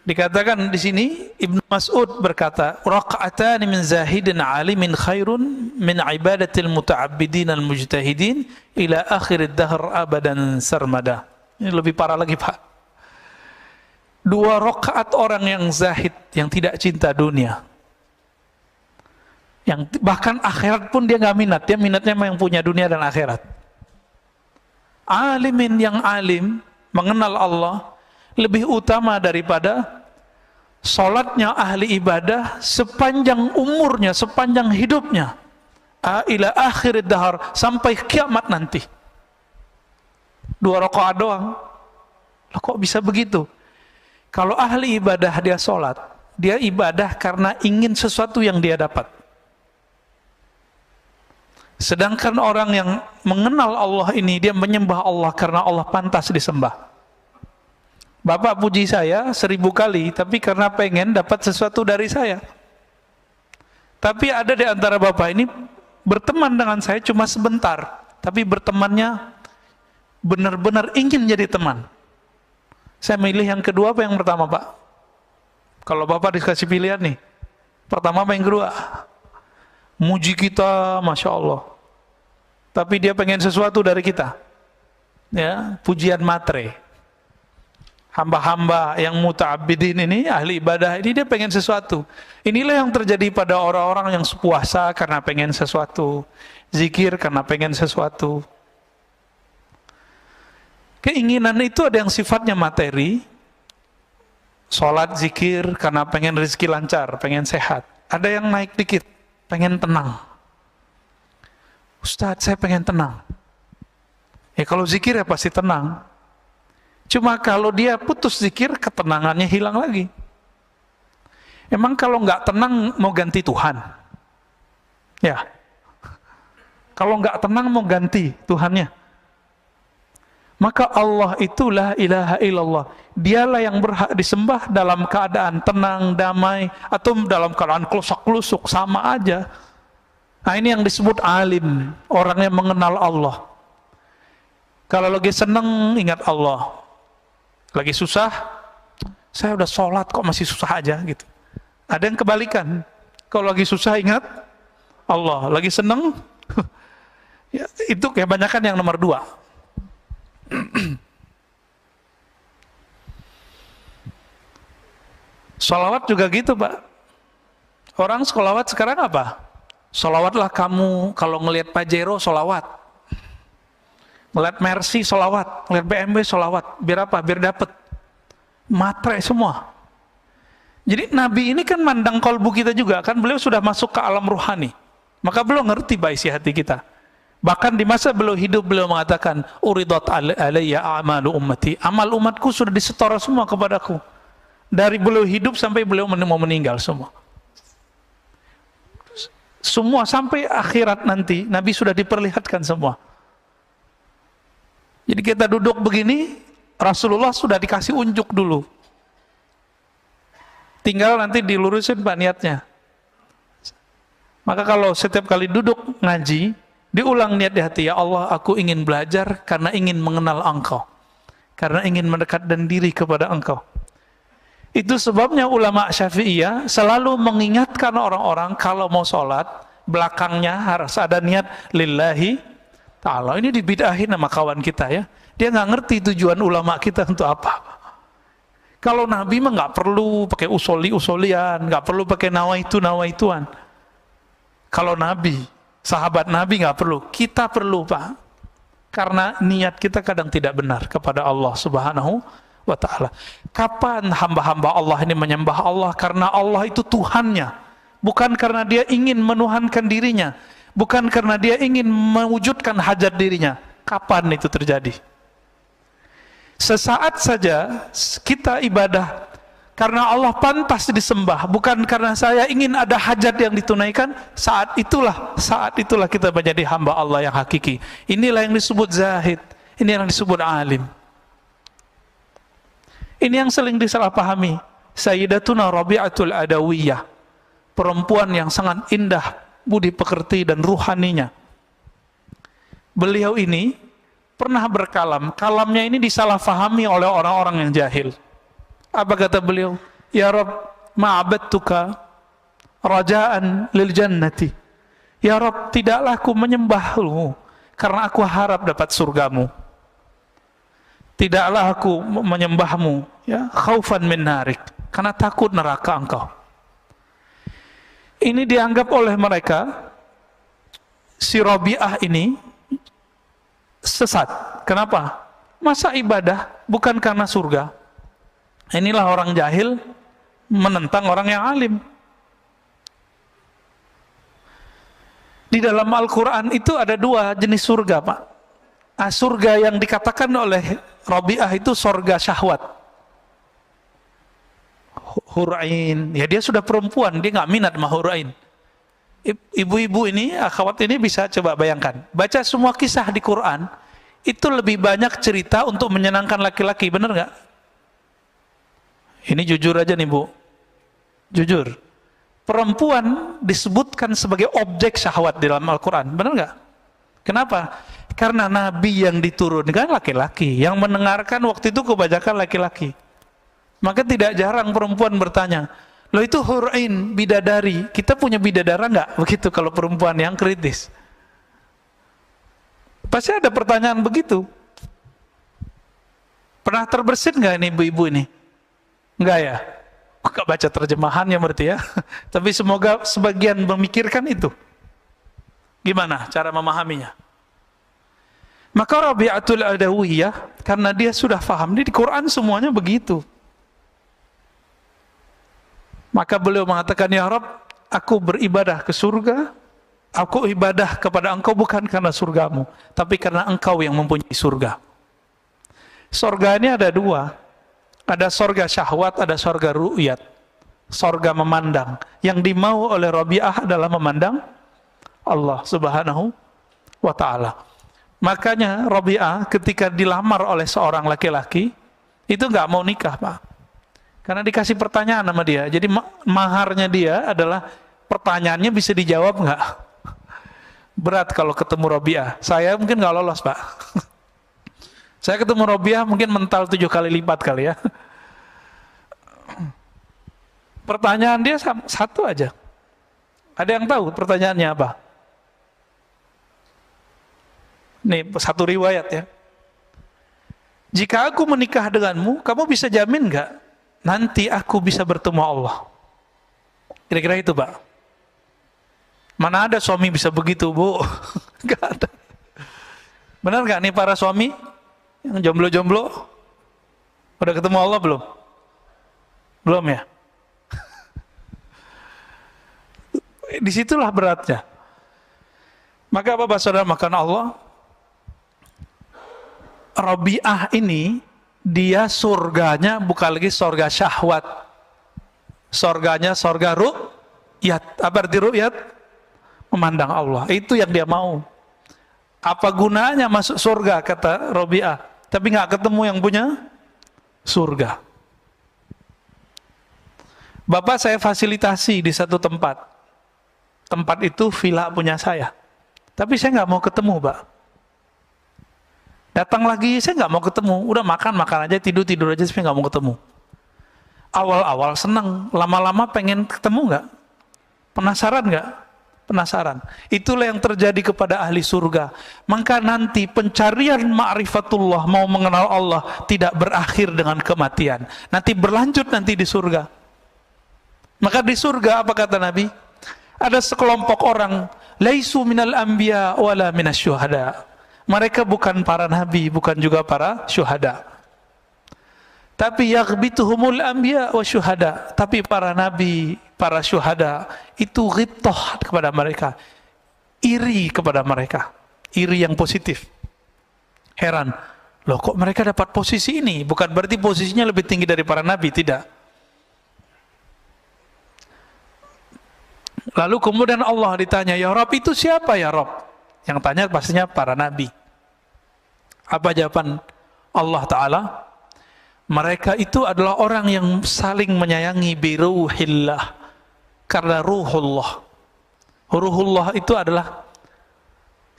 Dikatakan di sini Ibnu Mas'ud berkata, raq'atan min zahidin alimin khairun min ibadatil muta'abbidin al-mujtahidin ila akhir ad-dahr abadan sarmada. Ini lebih parah lagi, Pak. 2 rakaat orang yang zahid, yang tidak cinta dunia, yang bahkan akhirat pun dia nggak minat, dia minatnya yang punya dunia dan akhirat. Alimin yang alim, mengenal Allah, lebih utama daripada sholatnya ahli ibadah sepanjang umurnya, sepanjang hidupnya, ila akhir dahar, sampai kiamat nanti. 2 rakaat doang. Loh, kok bisa begitu? Kalau ahli ibadah dia sholat, dia ibadah karena ingin sesuatu yang dia dapat. Sedangkan orang yang mengenal Allah ini, dia menyembah Allah karena Allah pantas disembah. Bapak puji saya 1000 kali, tapi karena pengen dapat sesuatu dari saya. Tapi ada di antara Bapak ini berteman dengan saya cuma sebentar, tapi bertemannya benar-benar ingin jadi teman. Saya milih yang kedua apa yang pertama, Pak? Kalau Bapak dikasih pilihan nih, pertama apa yang kedua? Muji kita, Masya Allah. Tapi dia pengen sesuatu dari kita. Ya, pujian matre. Hamba-hamba yang muta'abbidin ini, ahli ibadah ini, dia pengen sesuatu. Inilah yang terjadi pada orang-orang yang puasa karena pengen sesuatu, zikir karena pengen sesuatu. Keinginan itu ada yang sifatnya materi, sholat, zikir karena pengen rezeki lancar, pengen sehat. Ada yang naik dikit, pengen tenang. Ustadz, saya pengen tenang. Ya kalau zikir ya pasti tenang. Cuma kalau dia putus zikir, ketenangannya hilang lagi. Emang kalau nggak tenang mau ganti Tuhan? Ya. Kalau nggak tenang mau ganti Tuhannya? Maka Allah itulah ilaha illallah. Dialah yang berhak disembah dalam keadaan tenang, damai, atau dalam keadaan kelusak-kelusuk, sama aja. Nah ini yang disebut alim, orang yang mengenal Allah. Kalau lagi senang ingat Allah. Lagi susah, saya udah sholat kok masih susah aja gitu. Ada yang kebalikan, kalau lagi susah ingat Allah, lagi seneng ya, itu kebanyakan yang nomor 2. Sholawat juga gitu Pak. Orang sholawat sekarang apa? Sholawatlah kamu kalau ngelihat Pajero sholawat, ngeliat Mercy sholawat, ngeliat BMW sholawat. Biar apa? Biar dapat matre semua. Jadi Nabi ini kan mandang kolbu kita juga, kan beliau sudah masuk ke alam ruhani. Maka beliau ngerti isi hati kita. Bahkan di masa beliau hidup, beliau mengatakan, uridat alayya a'malu ummati. Amal umatku sudah disetor semua kepadaku. Dari beliau hidup sampai beliau mau meninggal semua. Semua sampai akhirat nanti, Nabi sudah diperlihatkan semua. Jadi kita duduk begini, Rasulullah sudah dikasih unjuk dulu. Tinggal nanti dilurusin Pak niatnya. Maka kalau setiap kali duduk ngaji, diulang niat di hati, ya Allah, aku ingin belajar karena ingin mengenal Engkau. Karena ingin mendekatkan diri kepada Engkau. Itu sebabnya ulama Syafi'iyah selalu mengingatkan orang-orang kalau mau sholat, belakangnya harus ada niat lillahi ta'ala. Ini dibidahin sama kawan kita ya. Dia nggak ngerti tujuan ulama kita untuk apa. Kalau Nabi mah nggak perlu pakai usoli-usolian, nggak perlu pakai nawaituan. Kalau Nabi, sahabat Nabi nggak perlu. Kita perlu Pak. Karena niat kita kadang tidak benar kepada Allah Subhanahu wa ta'ala. Kapan hamba-hamba Allah ini menyembah Allah? Karena Allah itu Tuhannya. Bukan karena dia ingin menuhankan dirinya. Bukan karena dia ingin mewujudkan hajat dirinya. Kapan itu terjadi? Sesaat saja kita ibadah karena Allah pantas disembah, bukan karena saya ingin ada hajat yang ditunaikan. Saat itulah kita menjadi hamba Allah yang hakiki. Inilah yang disebut zahid, ini yang disebut alim. Ini yang sering disalahpahami. Sayyidatuna Rabi'atul Adawiyah, perempuan yang sangat indah budi pekerti dan ruhaninya. Beliau ini pernah berkalam, kalamnya ini disalahfahami oleh orang-orang yang jahil. Apa kata beliau? Ya Rabb, ma'abadtuka rajaan lil jannati. Ya Rabb, tidaklah aku menyembahmu karena aku harap dapat surgamu. Tidaklah aku menyembahmu ya khaufan min narik, karena takut neraka engkau. Ini dianggap oleh mereka si Rabi'ah ini sesat. Kenapa? Masa ibadah bukan karena surga? Inilah orang jahil menentang orang yang alim. Di dalam Al-Quran itu ada 2 jenis surga Pak. Surga yang dikatakan oleh Rabi'ah itu surga syahwat. Hurain, ya dia sudah perempuan, dia nggak minat sama hurain. Ibu-ibu ini, akhwat ini bisa coba bayangkan, baca semua kisah di Quran, itu lebih banyak cerita untuk menyenangkan laki-laki, bener nggak? Ini jujur aja nih Bu, jujur. Perempuan disebutkan sebagai objek syahwat di dalam Al-Quran, bener nggak? Kenapa? Karena Nabi yang diturunkan laki-laki, yang mendengarkan waktu itu kebanyakan laki-laki. Maka tidak jarang perempuan bertanya, loh itu hurain, bidadari, kita punya bidadara nggak? Begitu kalau perempuan yang kritis. Pasti ada pertanyaan begitu. Pernah terbersit nggak ini ibu-ibu ini? Enggak ya? Kok nggak baca terjemahannya berarti ya? Tapi semoga sebagian memikirkan itu. Gimana cara memahaminya? Maka Rabi'atul Adawiyah, karena dia sudah paham, di Quran semuanya begitu. Maka beliau mengatakan, ya Rabb, aku beribadah ke surga, aku ibadah kepada engkau bukan karena surgamu, tapi karena engkau yang mempunyai surga. Surga ini ada dua, ada surga syahwat, ada surga ru'yat, surga memandang. Yang dimau oleh Rabi'ah adalah memandang Allah subhanahu wa ta'ala. Makanya Rabi'ah ketika dilamar oleh seorang laki-laki, itu nggak mau nikah, Pak. Karena dikasih pertanyaan sama dia. Jadi maharnya dia adalah pertanyaannya bisa dijawab nggak? Berat kalau ketemu Rabi'ah. Saya mungkin nggak lolos, Pak. Saya ketemu Rabi'ah mungkin mental 7 kali lipat kali ya. Pertanyaan dia satu aja. Ada yang tahu pertanyaannya apa? Nih, satu riwayat ya. Jika aku menikah denganmu, kamu bisa jamin nggak nanti aku bisa bertemu Allah? Kira-kira itu, Pak. Mana ada suami bisa begitu, Bu? Nggak ada. Benar nggak nih para suami yang jomblo-jomblo? Udah ketemu Allah belum? Belum ya? Disitulah beratnya. Maka apa saudara makan Allah? Rabi'ah ini dia surganya bukan lagi surga syahwat, surganya surga ru'yat. Apa arti ru'yat? Memandang Allah. Itu yang dia mau. Apa gunanya masuk surga kata Rabi'ah, tapi nggak ketemu yang punya surga. Bapak saya fasilitasi di satu tempat. Tempat itu villa punya saya. Tapi saya nggak mau ketemu, Pak. Datang lagi, saya nggak mau ketemu. Udah makan aja, tidur aja, tapi nggak mau ketemu. Awal-awal senang, lama-lama pengen ketemu nggak? Penasaran nggak? Penasaran. Itulah yang terjadi kepada ahli surga. Maka nanti pencarian ma'rifatullah, mau mengenal Allah, tidak berakhir dengan kematian. Nanti berlanjut nanti di surga. Maka di surga apa kata Nabi? Ada sekelompok orang, laisu minal anbiya wala minasyuhada. Mereka bukan para nabi, bukan juga para syuhada. Tapi yaghbituhumul anbiya wa syuhada. Tapi para nabi, para syuhada itu ghibtah kepada mereka, iri kepada mereka, iri yang positif. Heran, loh kok mereka dapat posisi ini? Bukan berarti posisinya lebih tinggi dari para nabi, tidak. Lalu kemudian Allah ditanya, ya Rabb itu siapa ya Rabb? Yang tanya pastinya para nabi. Apa jawaban Allah Ta'ala? Mereka itu adalah orang yang saling menyayangi biruhillah, karena ruhullah. Ruhullah itu adalah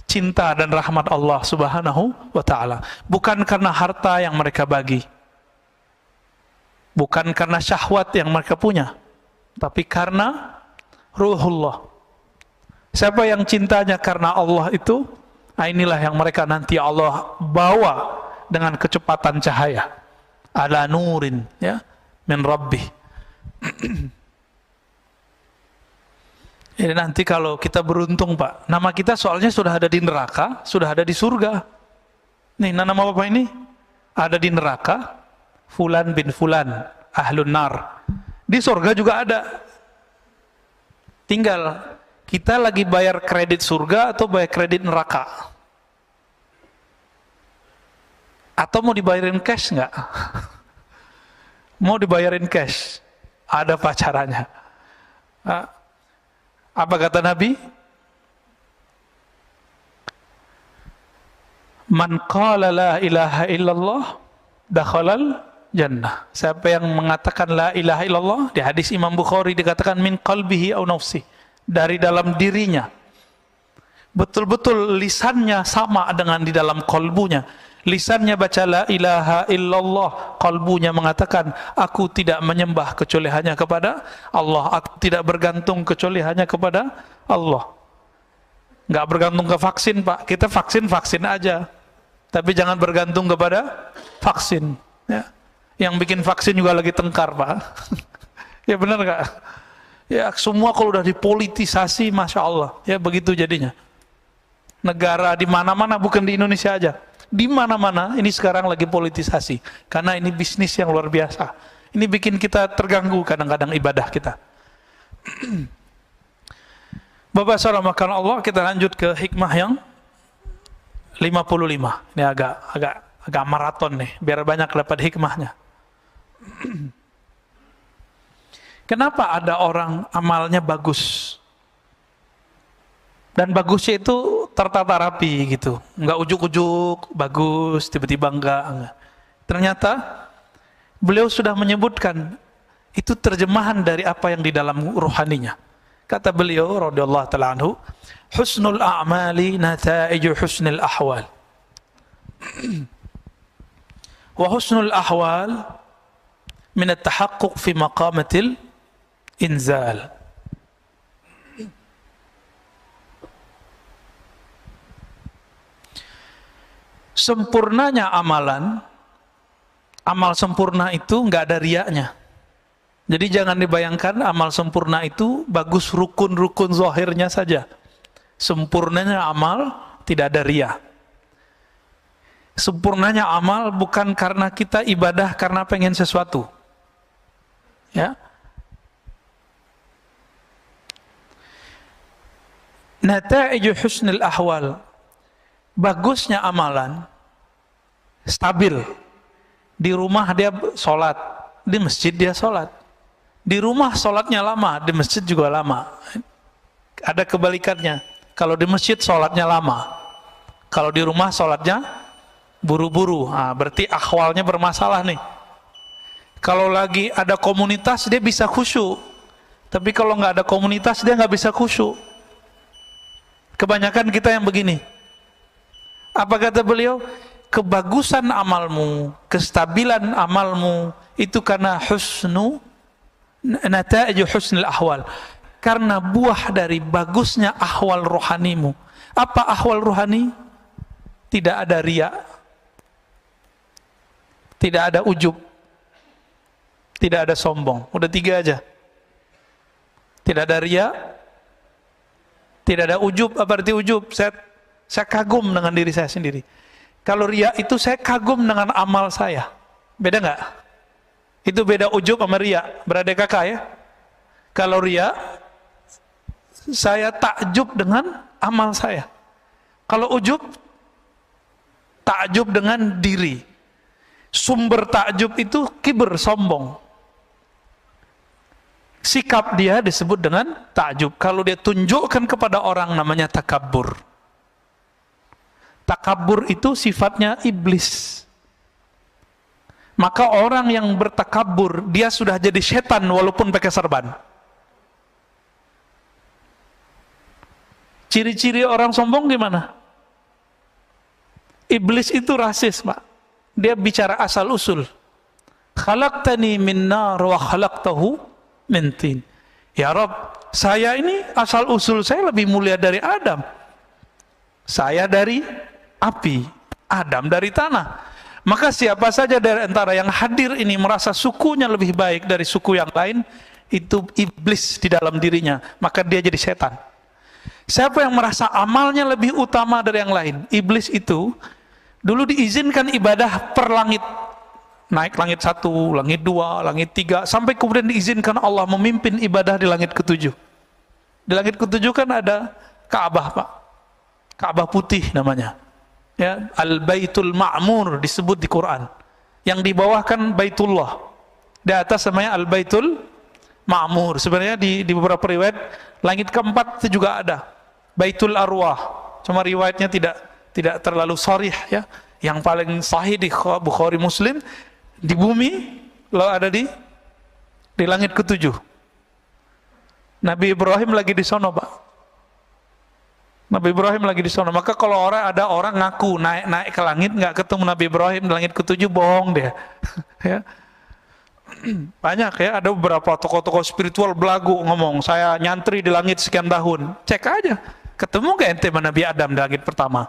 cinta dan rahmat Allah Subhanahu wa Ta'ala. Bukan karena harta yang mereka bagi, bukan karena syahwat yang mereka punya, tapi karena ruhullah. Siapa yang cintanya karena Allah itu, inilah yang mereka nanti Allah bawa dengan kecepatan cahaya. Ala nurin, ya, min Rabbih. Jadi nanti kalau kita beruntung, Pak, nama kita soalnya sudah ada di neraka, sudah ada di surga. Nih, nama Bapak ini ada di neraka, Fulan bin Fulan, ahlun nar. Di surga juga ada. Tinggal kita lagi bayar kredit surga atau bayar kredit neraka? Atau mau dibayarin cash nggak? Mau dibayarin cash? Ada pacarannya. Apa kata Nabi? Man qala la ilaha illallah dakhalal jannah. Siapa yang mengatakan la ilaha illallah, di hadis Imam Bukhari dikatakan min qalbihi au nafsi, dari dalam dirinya. Betul-betul lisannya sama dengan di dalam kalbunya. Lisannya baca la ilaha illallah, kalbunya mengatakan aku tidak menyembah kecuali hanya kepada Allah, aku tidak bergantung kecuali hanya kepada Allah. Nggak bergantung ke vaksin, Pak. Kita vaksin aja, tapi jangan bergantung kepada vaksin, Ya. Yang bikin vaksin juga lagi tengkar, Pak. Ya benar nggak? Ya semua kalau udah dipolitisasi, Masya Allah, ya begitu jadinya. Negara di mana-mana, bukan di Indonesia aja, di mana-mana ini sekarang lagi politisasi, karena ini bisnis yang luar biasa. Ini bikin kita terganggu kadang-kadang ibadah kita. Bapak saudara makan Allah, kita lanjut ke hikmah yang 55. Ini agak maraton nih, biar banyak dapat hikmahnya. Kenapa ada orang amalnya bagus? Dan bagusnya itu tertata rapi gitu, nggak ujuk-ujuk bagus, tiba-tiba enggak. Ternyata beliau sudah menyebutkan itu terjemahan dari apa yang di dalam ruhaninya. Kata beliau radhiyallahu ta'ala anhu, husnul a'mali nata'iju husnul ahwal. Wa husnul ahwal min at-tahaqquq fi maqamatil inzal. Sempurnanya amalan, amal sempurna itu nggak ada riaknya. Jadi jangan dibayangkan amal sempurna itu bagus rukun-rukun zahirnya saja. Sempurnanya amal tidak ada riya. Sempurnanya amal bukan karena kita ibadah karena pengen sesuatu. Ya. Nata'iju husnul ahwal. Bagusnya amalan stabil. Di rumah dia sholat, di masjid dia sholat. Di rumah sholatnya lama, di masjid juga lama. Ada kebalikannya. Kalau di masjid sholatnya lama, kalau di rumah sholatnya buru-buru. Nah, berarti akhwalnya bermasalah nih. Kalau lagi ada komunitas dia bisa khusyuk, tapi kalau nggak ada komunitas dia nggak bisa khusyuk. Kebanyakan kita yang begini. Apa kata beliau? Kebagusan amalmu, kestabilan amalmu itu karena nata'iju husnul ahwal. Karena buah dari bagusnya ahwal rohanimu. Apa ahwal rohani? Tidak ada riya, tidak ada ujub, tidak ada sombong. Udah 3 aja. Tidak ada riya, tidak ada ujub. Apa arti ujub? Saya kagum dengan diri saya sendiri. Kalau riya itu saya kagum dengan amal saya. Beda nggak? Itu beda ujub sama riya. Beradik kakak ya. Kalau riya, saya takjub dengan amal saya. Kalau ujub, takjub dengan diri. Sumber takjub itu kibir, sombong. Sikap dia disebut dengan takjub. Kalau dia tunjukkan kepada orang namanya takabbur. Takabur itu sifatnya iblis. Maka orang yang bertakabur, dia sudah jadi setan walaupun pakai serban. Ciri-ciri orang sombong gimana? Iblis itu rasis, Pak. Dia bicara asal usul. Khalaqtani min nar wa khalaqtahu min tin. Ya Rabb, saya ini asal usul saya lebih mulia dari Adam. Saya dari api, Adam dari tanah. Maka siapa saja dari antara yang hadir ini merasa sukunya lebih baik dari suku yang lain, itu iblis di dalam dirinya, maka dia jadi setan. Siapa yang merasa amalnya lebih utama dari yang lain, iblis itu dulu diizinkan ibadah per langit. Naik langit 1, langit 2, langit 3, sampai kemudian diizinkan Allah memimpin ibadah di langit ke-7. Di langit ke-7 kan ada Ka'bah, Pak. Ka'bah putih namanya. Ya, Al-Baitul Ma'mur disebut di Quran. Yang di bawah kan Baitullah. Di atas namanya Al-Baitul Ma'mur. Sebenarnya di beberapa riwayat langit keempat itu juga ada Baitul Arwah. Cuma riwayatnya tidak terlalu sharih ya. Yang paling sahih di Bukhari Muslim, di bumi lalu ada di langit ke-7. Nabi Ibrahim lagi di sono, Pak. Nabi Ibrahim lagi di sana. Maka kalau ada orang ngaku naik ke langit nggak ketemu Nabi Ibrahim di langit ke-7, bohong dia. Ya. Banyak ya, ada beberapa tokoh-tokoh spiritual belagu ngomong, saya nyantri di langit sekian tahun. Cek aja, ketemu nggak ente sama Nabi Adam di langit pertama?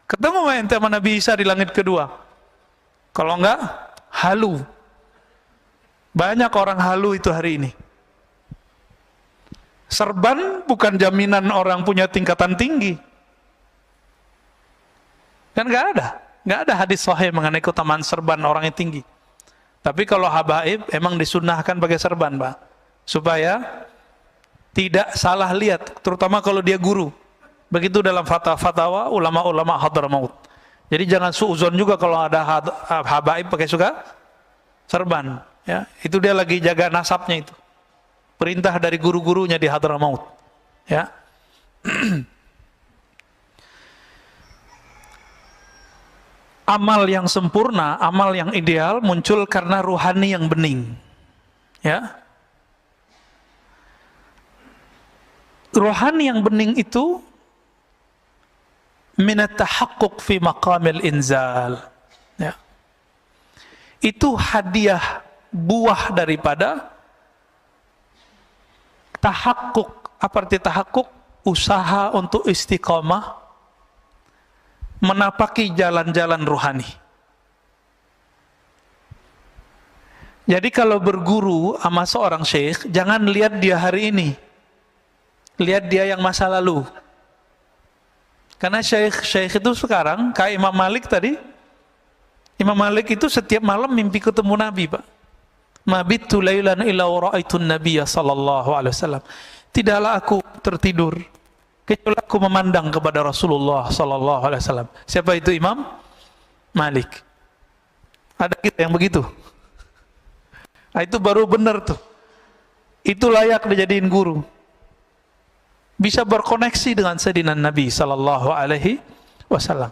Ketemu nggak ente sama Nabi Isa di langit kedua? Kalau nggak, Halu. Banyak orang halu itu hari ini. Serban bukan jaminan orang punya tingkatan tinggi. Kan nggak ada hadis sahih mengenai keutamaan serban orang yang tinggi. Tapi kalau habaib emang disunnahkan pakai serban, Pak, supaya tidak salah lihat, terutama kalau dia guru. Begitu dalam fatwa ulama-ulama Hadramaut. Jadi jangan suuzon juga kalau ada habaib pakai serban. Ya, itu dia lagi jaga nasabnya itu. Perintah dari guru-gurunya di Hadramaut. Ya. Amal yang sempurna, amal yang ideal muncul karena ruhani yang bening. Ya. Ruhani yang bening itu minat tahaqquq fi maqamil inzal. Ya. Itu hadiah buah daripada tahaqquq. Apa arti tahaqquq? Usaha untuk istiqamah menapaki jalan-jalan rohani. Jadi kalau berguru sama seorang syekh, jangan lihat dia hari ini, lihat dia yang masa lalu. Karena syekh itu sekarang kayak Imam Malik tadi. Imam Malik itu setiap malam mimpi ketemu Nabi, Pak. Mabittu lailan illa ra'aitun nabiyya sallallahu alaihi wasallam. Tidaklah aku tertidur kecuali aku memandang kepada Rasulullah sallallahu alaihi wasallam. Siapa itu Imam Malik? Ada kita yang begitu? Nah, itu baru benar tuh. Itu layak dijadiin guru. Bisa berkoneksi dengan Sayyidina Nabi sallallahu alaihi wasallam.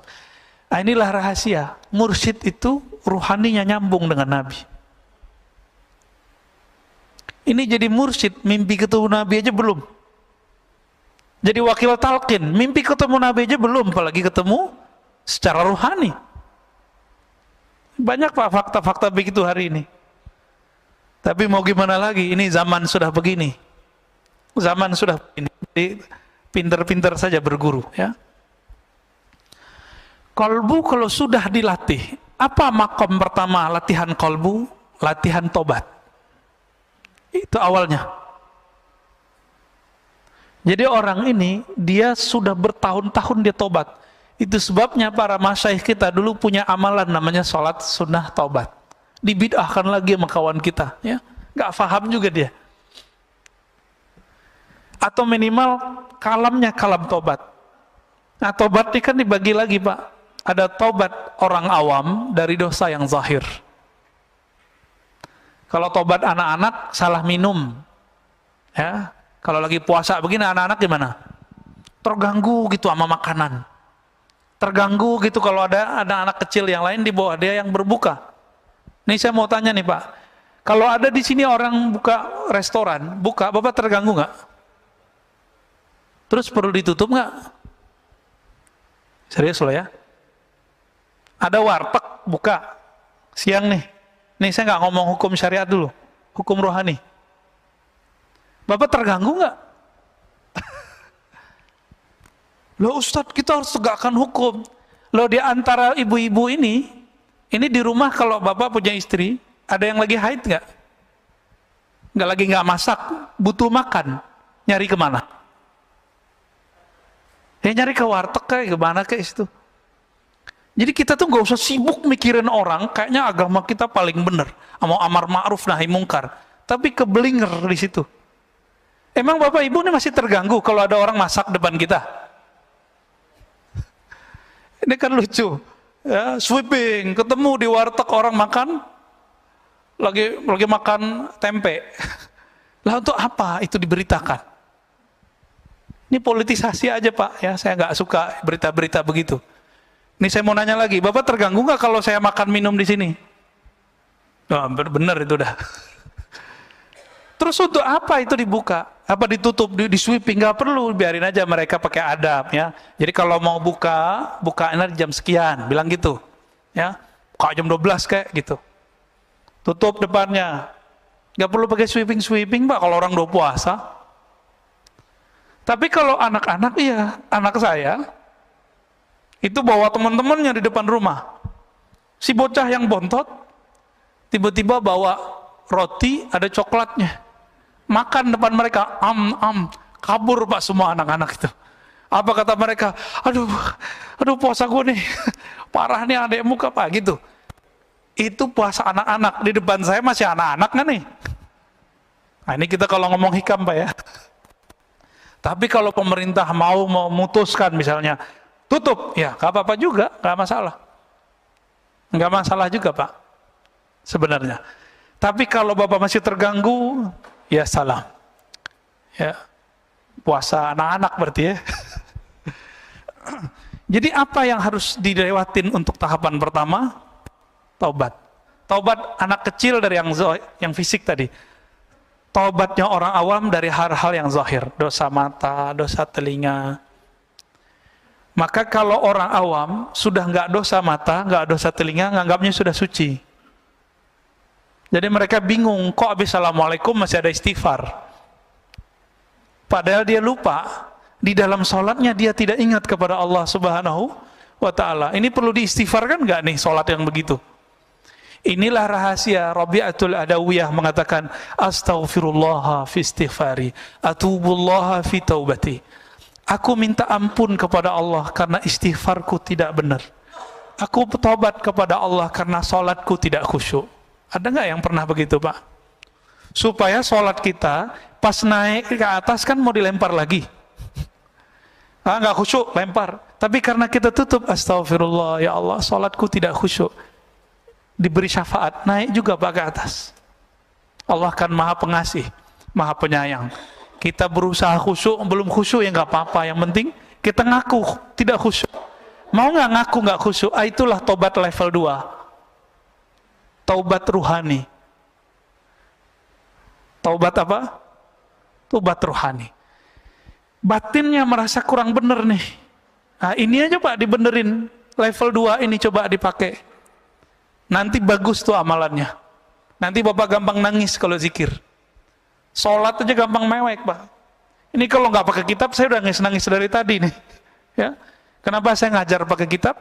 Nah, inilah rahasia. Mursyid itu ruhaninya nyambung dengan Nabi. Ini jadi mursyid, mimpi ketemu Nabi aja belum. Jadi wakil talqin, mimpi ketemu Nabi aja belum, apalagi ketemu secara ruhani. Banyak Pak fakta-fakta begitu hari ini. Tapi mau gimana lagi, ini zaman sudah begini. Zaman sudah begini. Jadi pinter-pinter saja berguru, ya. Kolbu kalau sudah dilatih, apa makom pertama latihan kolbu? Latihan tobat. Itu awalnya. Jadi orang ini, dia sudah bertahun-tahun dia tobat. Itu sebabnya para masyayikh kita dulu punya amalan namanya sholat sunnah tobat. Dibid'ahkan lagi sama kawan kita, ya. Gak paham juga dia. Atau minimal kalamnya kalam tobat. Nah, tobat ini kan dibagi lagi, Pak. Ada tobat orang awam dari dosa yang zahir. Kalau tobat anak-anak salah minum, ya. Kalau lagi puasa begini anak-anak gimana? Terganggu gitu sama makanan. Terganggu gitu kalau ada anak kecil yang lain di bawah dia yang berbuka. Nih saya mau tanya nih Pak, kalau ada di sini orang buka restoran, Bapak terganggu nggak? Terus perlu ditutup nggak? Serius loh ya? Ada warteg buka siang nih. Nih saya nggak ngomong hukum syariat dulu, hukum rohani. Bapak terganggu nggak? Loh Ustadz, kita harus tegakkan hukum. Loh di antara ibu-ibu ini di rumah kalau Bapak punya istri, ada yang lagi haid nggak? Nggak masak, butuh makan, nyari kemana? Ya nyari ke warteg kayak gimana kayak situ. Jadi kita tuh nggak usah sibuk mikirin orang, kayaknya agama kita paling bener, mau amar ma'ruf nahi mungkar, tapi kebelinger di situ. Emang Bapak Ibu ini masih terganggu kalau ada orang masak depan kita? Ini kan lucu, ya, sweeping, ketemu di warteg orang makan, lagi makan tempe. Lah untuk apa itu diberitakan? Ini politisasi aja Pak, ya saya nggak suka berita-berita begitu. Ini saya mau nanya lagi, Bapak terganggu nggak kalau saya makan minum di sini? Oh, bener itu dah. Terus untuk apa itu dibuka? Apa ditutup, di sweeping? Nggak perlu, biarin aja mereka pakai adab ya. Jadi kalau mau bukain jam sekian, bilang gitu. Ya, buka jam 12 kayak gitu. Tutup depannya. Nggak perlu pakai sweeping Pak kalau orang udah puasa. Tapi kalau anak-anak, iya, anak saya itu bawa teman-temannya di depan rumah. Si bocah yang bontot tiba-tiba bawa roti ada coklatnya, makan depan mereka, kabur Pak semua anak-anak itu. Apa kata mereka? Aduh puasa gue nih, parah nih adekmu Pak gitu. Itu puasa anak-anak, di depan saya masih anak-anak kan nih. Nah ini kita kalau ngomong hikam Pak ya. Tapi kalau pemerintah mau memutuskan misalnya tutup, ya gak apa-apa juga, gak masalah. Gak masalah juga Pak, sebenarnya. Tapi kalau Bapak masih terganggu, ya salam. Ya, puasa anak-anak berarti ya. Jadi apa yang harus dilewatin untuk tahapan pertama? Taubat. Taubat anak kecil dari yang fisik tadi. Taubatnya orang awam dari hal-hal yang zahir, dosa mata, dosa telinga. Maka kalau orang awam sudah nggak dosa mata, nggak dosa telinga, nganggapnya sudah suci. Jadi mereka bingung, kok habis assalamualaikum masih ada istighfar. Padahal dia lupa, di dalam sholatnya dia tidak ingat kepada Allah Subhanahu wa Ta'ala. Ini perlu diistighfarkan nggak nih sholat yang begitu? Inilah rahasia Rabi'atul Adawiyah mengatakan, astaghfirullah fi istighfari, atubullah fi taubati. Aku minta ampun kepada Allah karena istighfarku tidak benar. Aku bertobat kepada Allah karena sholatku tidak khusyuk. Ada nggak yang pernah begitu Pak? Supaya sholat kita pas naik ke atas kan mau dilempar lagi. Nggak khusyuk, lempar. Tapi karena kita tutup, astaghfirullah, ya Allah, sholatku tidak khusyuk. Diberi syafaat, naik juga Pak ke atas. Allah kan maha pengasih, maha penyayang. Kita berusaha khusyuk, belum khusyuk ya nggak apa-apa. Yang penting kita ngaku tidak khusyuk. Mau nggak ngaku nggak khusyuk? Itulah tobat level 2. Taubat ruhani. Taubat apa? Taubat ruhani. Batinnya merasa kurang bener nih. Nah ini aja Pak dibenerin. Level 2 ini coba dipakai. Nanti bagus tuh amalannya. Nanti Bapak gampang nangis kalau zikir. Sholat aja gampang mewek Pak. Ini kalau nggak pakai kitab saya udah nangis dari tadi nih. Ya, kenapa saya ngajar pakai kitab?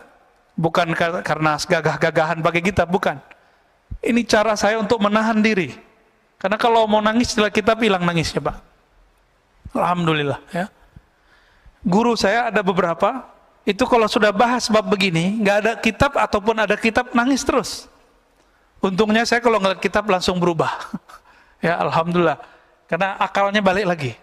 Bukan karena gagah-gagahan pakai kitab, bukan. Ini cara saya untuk menahan diri. Karena kalau mau nangis setelah kitab hilang nangisnya Pak. Alhamdulillah ya. Guru saya ada beberapa. Itu kalau sudah bahas bab begini, nggak ada kitab ataupun ada kitab nangis terus. Untungnya saya kalau ngeliat kitab langsung berubah. Ya alhamdulillah, karena akalnya balik lagi.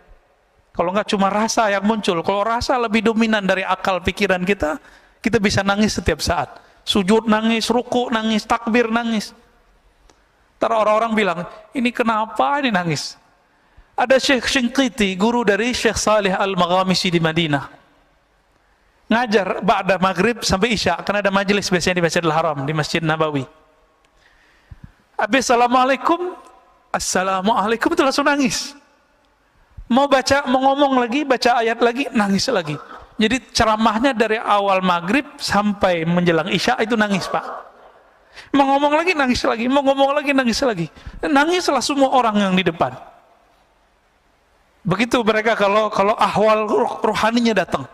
Kalau nggak cuma rasa yang muncul. Kalau rasa lebih dominan dari akal pikiran kita, kita bisa nangis setiap saat. Sujud nangis, ruku nangis, takbir nangis. Ntar orang-orang bilang, ini kenapa ini nangis? Ada Syekh Shinqiti, guru dari Syekh Salih Al-Maghamisi di Madinah. Ngajar ba'da maghrib sampai isya, karena ada majelis biasanya di Masjidil Haram, di Masjid Nabawi. Habis assalamualaikum itu langsung nangis. Mau ngomong lagi, baca ayat lagi, nangis lagi. Jadi ceramahnya dari awal maghrib sampai menjelang isya itu nangis Pak. Mau ngomong lagi, nangis lagi. Mau ngomong lagi, nangis lagi. Nangislah semua orang yang di depan. Begitu mereka kalau ahwal rohaninya datang.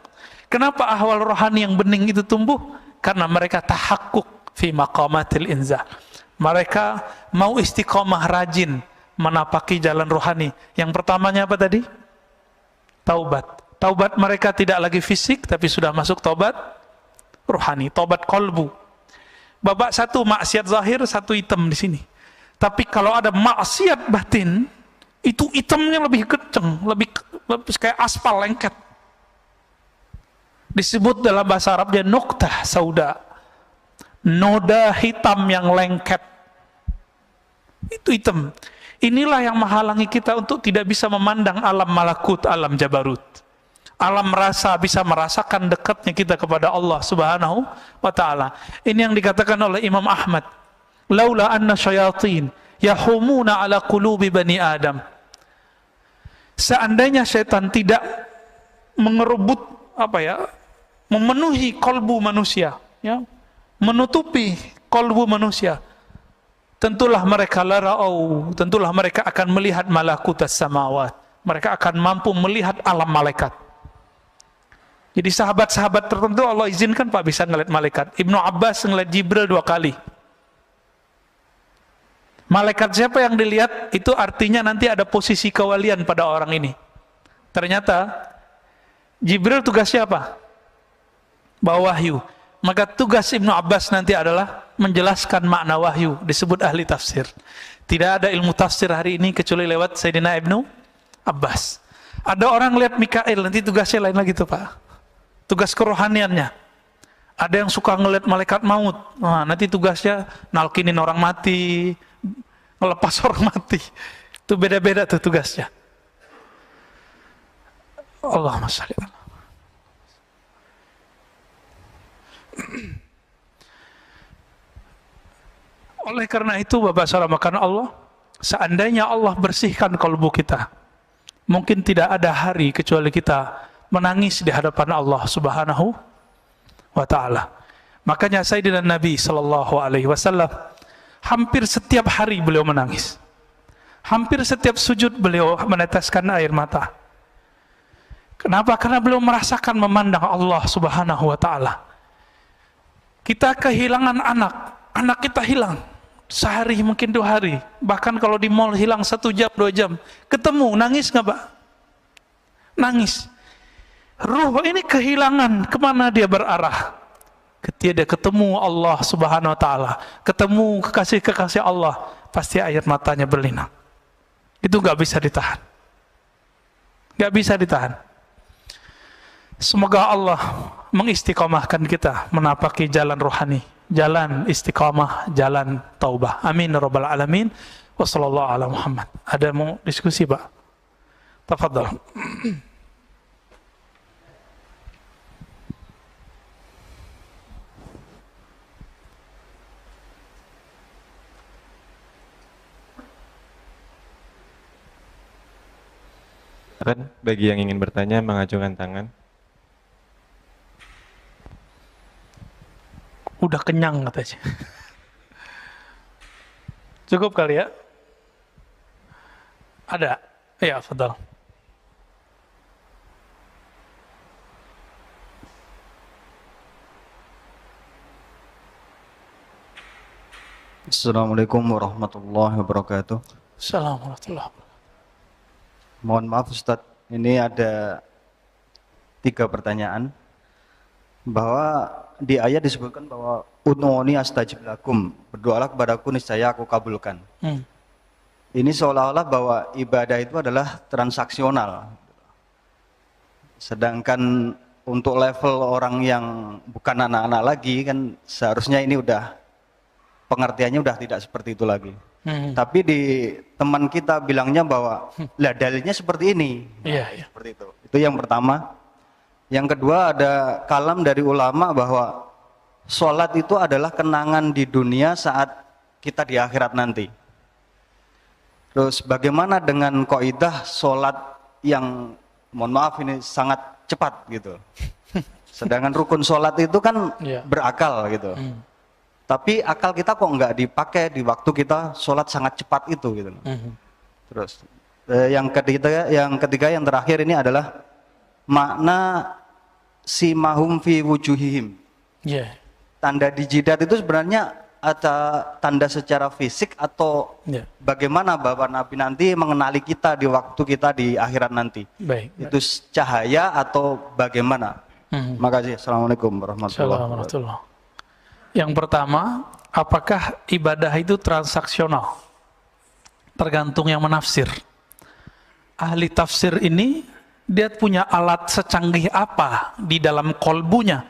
Kenapa ahwal rohani yang bening itu tumbuh? Karena mereka tahakkuk fi maqamatil inzah. Mereka mau istiqomah rajin menapaki jalan rohani. Yang pertamanya apa tadi? Taubat. Taubat mereka tidak lagi fisik, tapi sudah masuk taubat rohani, taubat kolbu. Babak satu maksiat zahir, satu hitam di sini. Tapi kalau ada maksiat batin, itu hitamnya lebih kenceng, lebih kayak aspal lengket. Disebut dalam bahasa Arabnya nuqtah sauda, noda hitam yang lengket. Itu hitam. Inilah yang menghalangi kita untuk tidak bisa memandang alam malakut, alam jabarut, alam rasa, bisa merasakan dekatnya kita kepada Allah Subhanahu wa Ta'ala. Ini yang dikatakan oleh Imam Ahmad, laula anna syayatin yahumuna ala qulubi bani Adam. Seandainya syaitan tidak mengerebut memenuhi kolbu manusia, ya, menutupi kolbu manusia, tentulah mereka tentulah mereka akan melihat malakutas samawat. Mereka akan mampu melihat alam malaikat. Jadi sahabat-sahabat tertentu Allah izinkan Pak bisa ngeliat malaikat. Ibnu Abbas ngeliat Jibril 2 kali. Malaikat siapa yang dilihat? Itu artinya nanti ada posisi kewalian pada orang ini. Ternyata Jibril tugasnya apa? Bawa wahyu. Maka tugas Ibnu Abbas nanti adalah menjelaskan makna wahyu, disebut ahli tafsir. Tidak ada ilmu tafsir hari ini kecuali lewat Sayyidina Ibnu Abbas. Ada orang lihat Mikail, nanti tugasnya lain lagi tuh Pak. Tugas kerohaniannya. Ada yang suka ngelihat malaikat maut. Nah, nanti tugasnya nalkinin orang mati, ngelepas orang mati. Itu beda-beda tuh tugasnya. Allahumma shalli ala. Oleh karena itu Bapak saudara Allah, seandainya Allah bersihkan kalbu kita, mungkin tidak ada hari kecuali kita menangis di hadapan Allah Subhanahu wa ta'ala. Makanya Sayyidina Nabi sallallahu alaihi wasallam hampir setiap hari beliau menangis. Hampir setiap sujud beliau meneteskan air mata. Kenapa? Karena beliau merasakan memandang Allah Subhanahu wa ta'ala. Kita kehilangan anak kita hilang sehari mungkin 2 hari, bahkan kalau di mall hilang 1 jam 2 jam, ketemu nangis nggak Pak? Nangis. Ruh ini kehilangan, kemana dia berarah? Ketika dia ketemu Allah Subhanahu Wa Taala, ketemu kekasih Allah, pasti air matanya berlinang. Itu nggak bisa ditahan, nggak bisa ditahan. Semoga Allah mengistiqomahkan kita menapaki jalan rohani, jalan istiqomah, jalan taubah. Amin ya rabbal alamin. Wassallallahu ala Muhammad. Ada mau diskusi Pak? Tafadhal. Bagi yang ingin bertanya, mengajukan tangan. Udah kenyang katanya. Cukup kali ya? Ada? Ya, fadal. Assalamualaikum warahmatullahi wabarakatuh. Assalamualaikum warahmatullahi wabarakatuh. Mohon maaf Ustadz, ini ada 3 pertanyaan. Bahwa di ayat disebutkan bahwa ud'uuni astajib lakum, berdoalah kepadaku niscaya aku kabulkan. Ini seolah-olah bahwa ibadah itu adalah transaksional. Sedangkan untuk level orang yang bukan anak-anak lagi kan seharusnya ini udah pengertiannya udah tidak seperti itu lagi. Tapi di teman kita bilangnya bahwa lah dalilnya seperti ini. Iya. Seperti itu. Itu yang pertama. Yang kedua ada kalam dari ulama bahwa sholat itu adalah kenangan di dunia saat kita di akhirat nanti. Terus bagaimana dengan kaidah sholat yang mohon maaf ini sangat cepat gitu. Sedangkan rukun sholat itu kan berakal gitu. Tapi akal kita kok nggak dipakai di waktu kita sholat sangat cepat itu gitu. Terus yang ketiga yang terakhir ini adalah makna simahum fi wujuhihim. Tanda di jidat itu sebenarnya ada tanda secara fisik atau bagaimana Bapak Nabi nanti mengenali kita di waktu kita di akhirat nanti? Itu cahaya atau bagaimana? Makasih. Assalamualaikum warahmatullahi wabarakatuh. Yang pertama, apakah ibadah itu transaksional? Tergantung yang menafsir. Ahli tafsir ini dia punya alat secanggih apa di dalam kolbunya,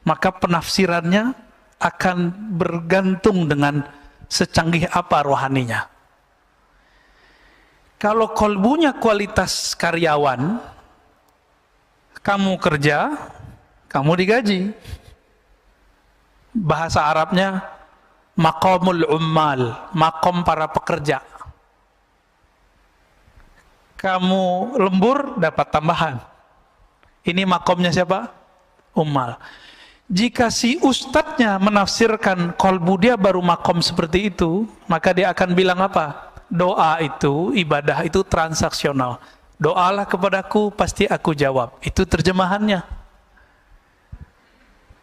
maka penafsirannya akan bergantung dengan secanggih apa rohaninya. Kalau kolbunya kualitas karyawan, kamu kerja, kamu digaji. Bahasa Arabnya maqamul ummal, makom para pekerja. Kamu lembur dapat tambahan. Ini makomnya siapa? Ummal. Jika si ustadznya menafsirkan kolbu dia baru makom seperti itu, maka dia akan bilang apa? Doa itu, ibadah itu transaksional. Doalah kepadaku, pasti aku jawab. Itu terjemahannya.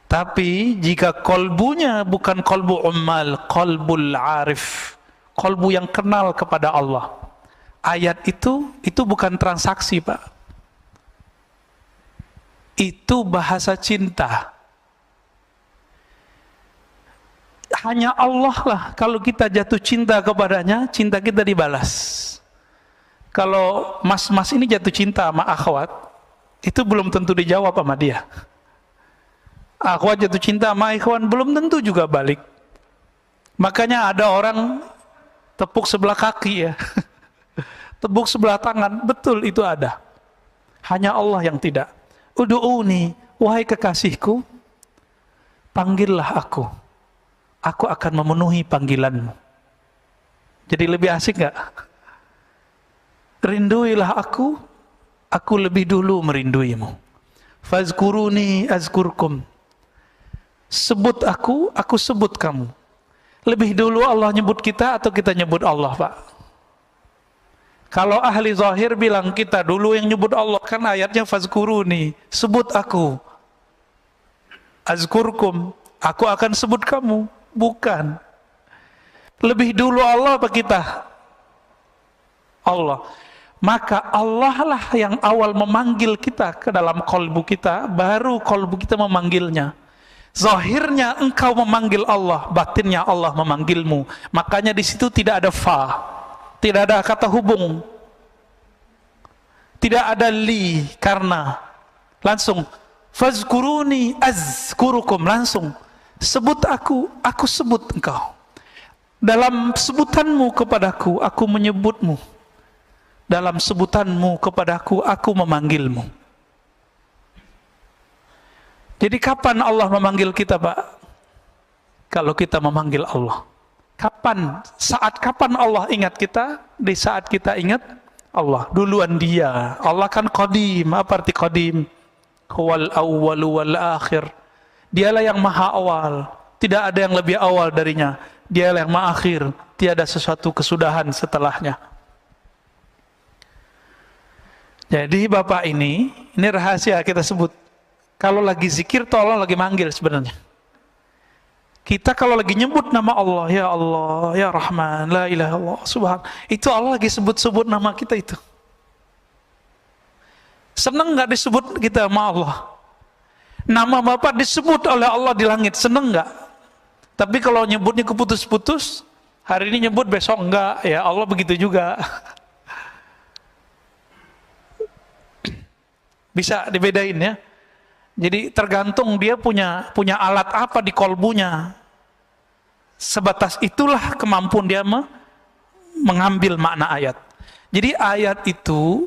Tapi jika kolbunya bukan kolbu ummal, kolbul arif, kolbu yang kenal kepada Allah. Ayat itu bukan transaksi, Pak. Itu bahasa cinta. Hanya Allah lah kalau kita jatuh cinta kepadanya, cinta kita dibalas. Kalau mas-mas ini jatuh cinta sama akhwat, itu belum tentu dijawab sama dia. Akhwat jatuh cinta sama ikhwan, belum tentu juga balik. Makanya ada orang tepuk sebelah kaki ya. Tepuk sebelah tangan, betul itu ada. Hanya Allah yang tidak. Udu'uni, wahai kekasihku, panggillah aku. Aku akan memenuhi panggilanmu. Jadi lebih asik gak? Rinduilah aku lebih dulu merinduimu. Fazkuruni azkurkum. Sebut aku sebut kamu. Lebih dulu Allah nyebut kita atau kita nyebut Allah, Pak? Kalau ahli zahir bilang kita dulu yang nyebut Allah, kan ayatnya fazkuruni, sebut aku. Azkurkum, aku akan sebut kamu. Bukan. Lebih dulu Allah apa kita? Allah. Maka Allah lah yang awal memanggil kita ke dalam kolbu kita, baru kolbu kita memanggilnya. Zahirnya engkau memanggil Allah, batinnya Allah memanggilmu. Makanya di situ tidak ada fa, tidak ada kata hubung, tidak ada li, karena langsung fazkuruni azkurukum, langsung sebut aku sebut engkau. Dalam sebutanmu kepadaku, aku menyebutmu. Dalam sebutanmu kepadaku, aku memanggilmu. Jadi kapan Allah memanggil kita, Pak? Kalau kita memanggil Allah. Kapan? Saat kapan Allah ingat kita? Di saat kita ingat Allah. Duluan dia. Allah kan qadim. Apa arti qadim? Huwal awwalu wal akhir. Dialah yang maha awal. Tidak ada yang lebih awal darinya. Dialah yang maha akhir. Tiada sesuatu kesudahan setelahnya. Jadi Bapak ini rahasia kita sebut. Kalau lagi zikir, tuh Allah lagi manggil sebenarnya. Kita kalau lagi nyebut nama Allah, ya Rahman, la ilaha illallah, subhan, itu Allah lagi sebut-sebut nama kita itu. Seneng nggak disebut kita sama Allah? Nama Bapak disebut oleh Allah di langit, seneng nggak? Tapi kalau nyebutnya keputus-putus, hari ini nyebut, besok enggak, ya Allah begitu juga. Bisa dibedain ya. Jadi tergantung dia punya alat apa di kolbunya. Sebatas itulah kemampuan dia mengambil makna ayat. Jadi ayat itu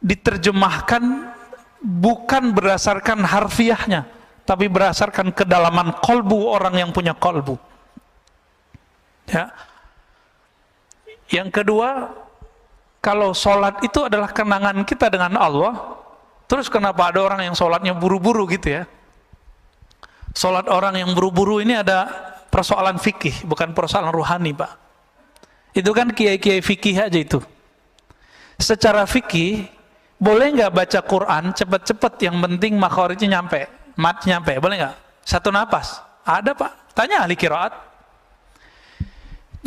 diterjemahkan bukan berdasarkan harfiahnya, tapi berdasarkan kedalaman kolbu orang yang punya kolbu. Ya. Yang kedua, kalau sholat itu adalah kenangan kita dengan Allah. Terus kenapa ada orang yang sholatnya buru-buru gitu ya? Sholat orang yang buru-buru ini ada persoalan fikih, bukan persoalan ruhani, Pak. Itu kan kiai-kiai fikih aja itu. Secara fikih, boleh nggak baca Quran cepet-cepet, yang penting makhorijnya nyampe, matnya nyampe, boleh nggak? Satu napas. Ada, Pak. Tanya ahli qiraat.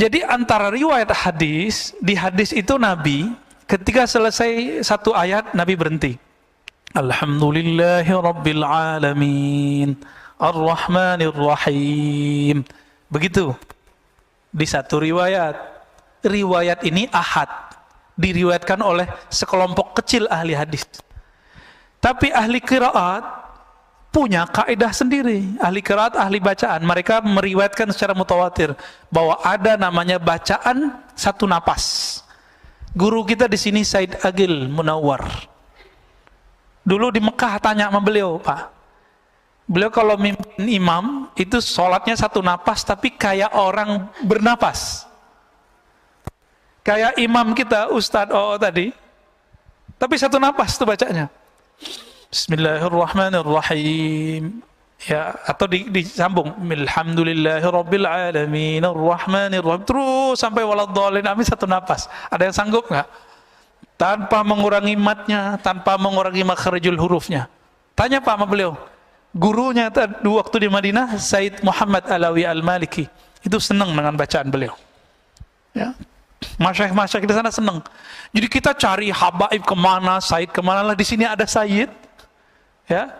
Jadi antara riwayat hadis, di hadis itu Nabi, ketika selesai satu ayat, Nabi berhenti. Alhamdulillahi Rabbil Alamin Ar-Rahmanir Rahim. Begitu. Di satu riwayat. Riwayat ini ahad. Diriwayatkan oleh sekelompok kecil ahli hadis. Tapi ahli qiraat punya kaidah sendiri. Ahli qiraat, ahli bacaan. Mereka meriwayatkan secara mutawatir bahwa ada namanya bacaan satu napas. Guru kita di sini Said Agil Munawwar. Dulu di Mekah tanya sama beliau, Pak. Beliau kalau mimpin imam, itu sholatnya satu napas, tapi kayak orang bernapas. Kayak imam kita, Ustadz OO tadi. Tapi satu napas tuh bacanya. Bismillahirrahmanirrahim. Ya, atau disambung. Alhamdulillahirabbil alamin arrahmanirrahim. Terus sampai waladhdallin, amin, satu napas. Ada yang sanggup nggak? Tanpa mengurangi matnya, tanpa mengurangi makharijul hurufnya. Tanya Pak sama beliau. Gurunya waktu di Madinah, Said Muhammad Alawi Al-Maliki. Itu senang dengan bacaan beliau. Ya. Masyayikh di sana senang. Jadi kita cari habaib kemana, Said kemana lah. Di sini ada Said, ya.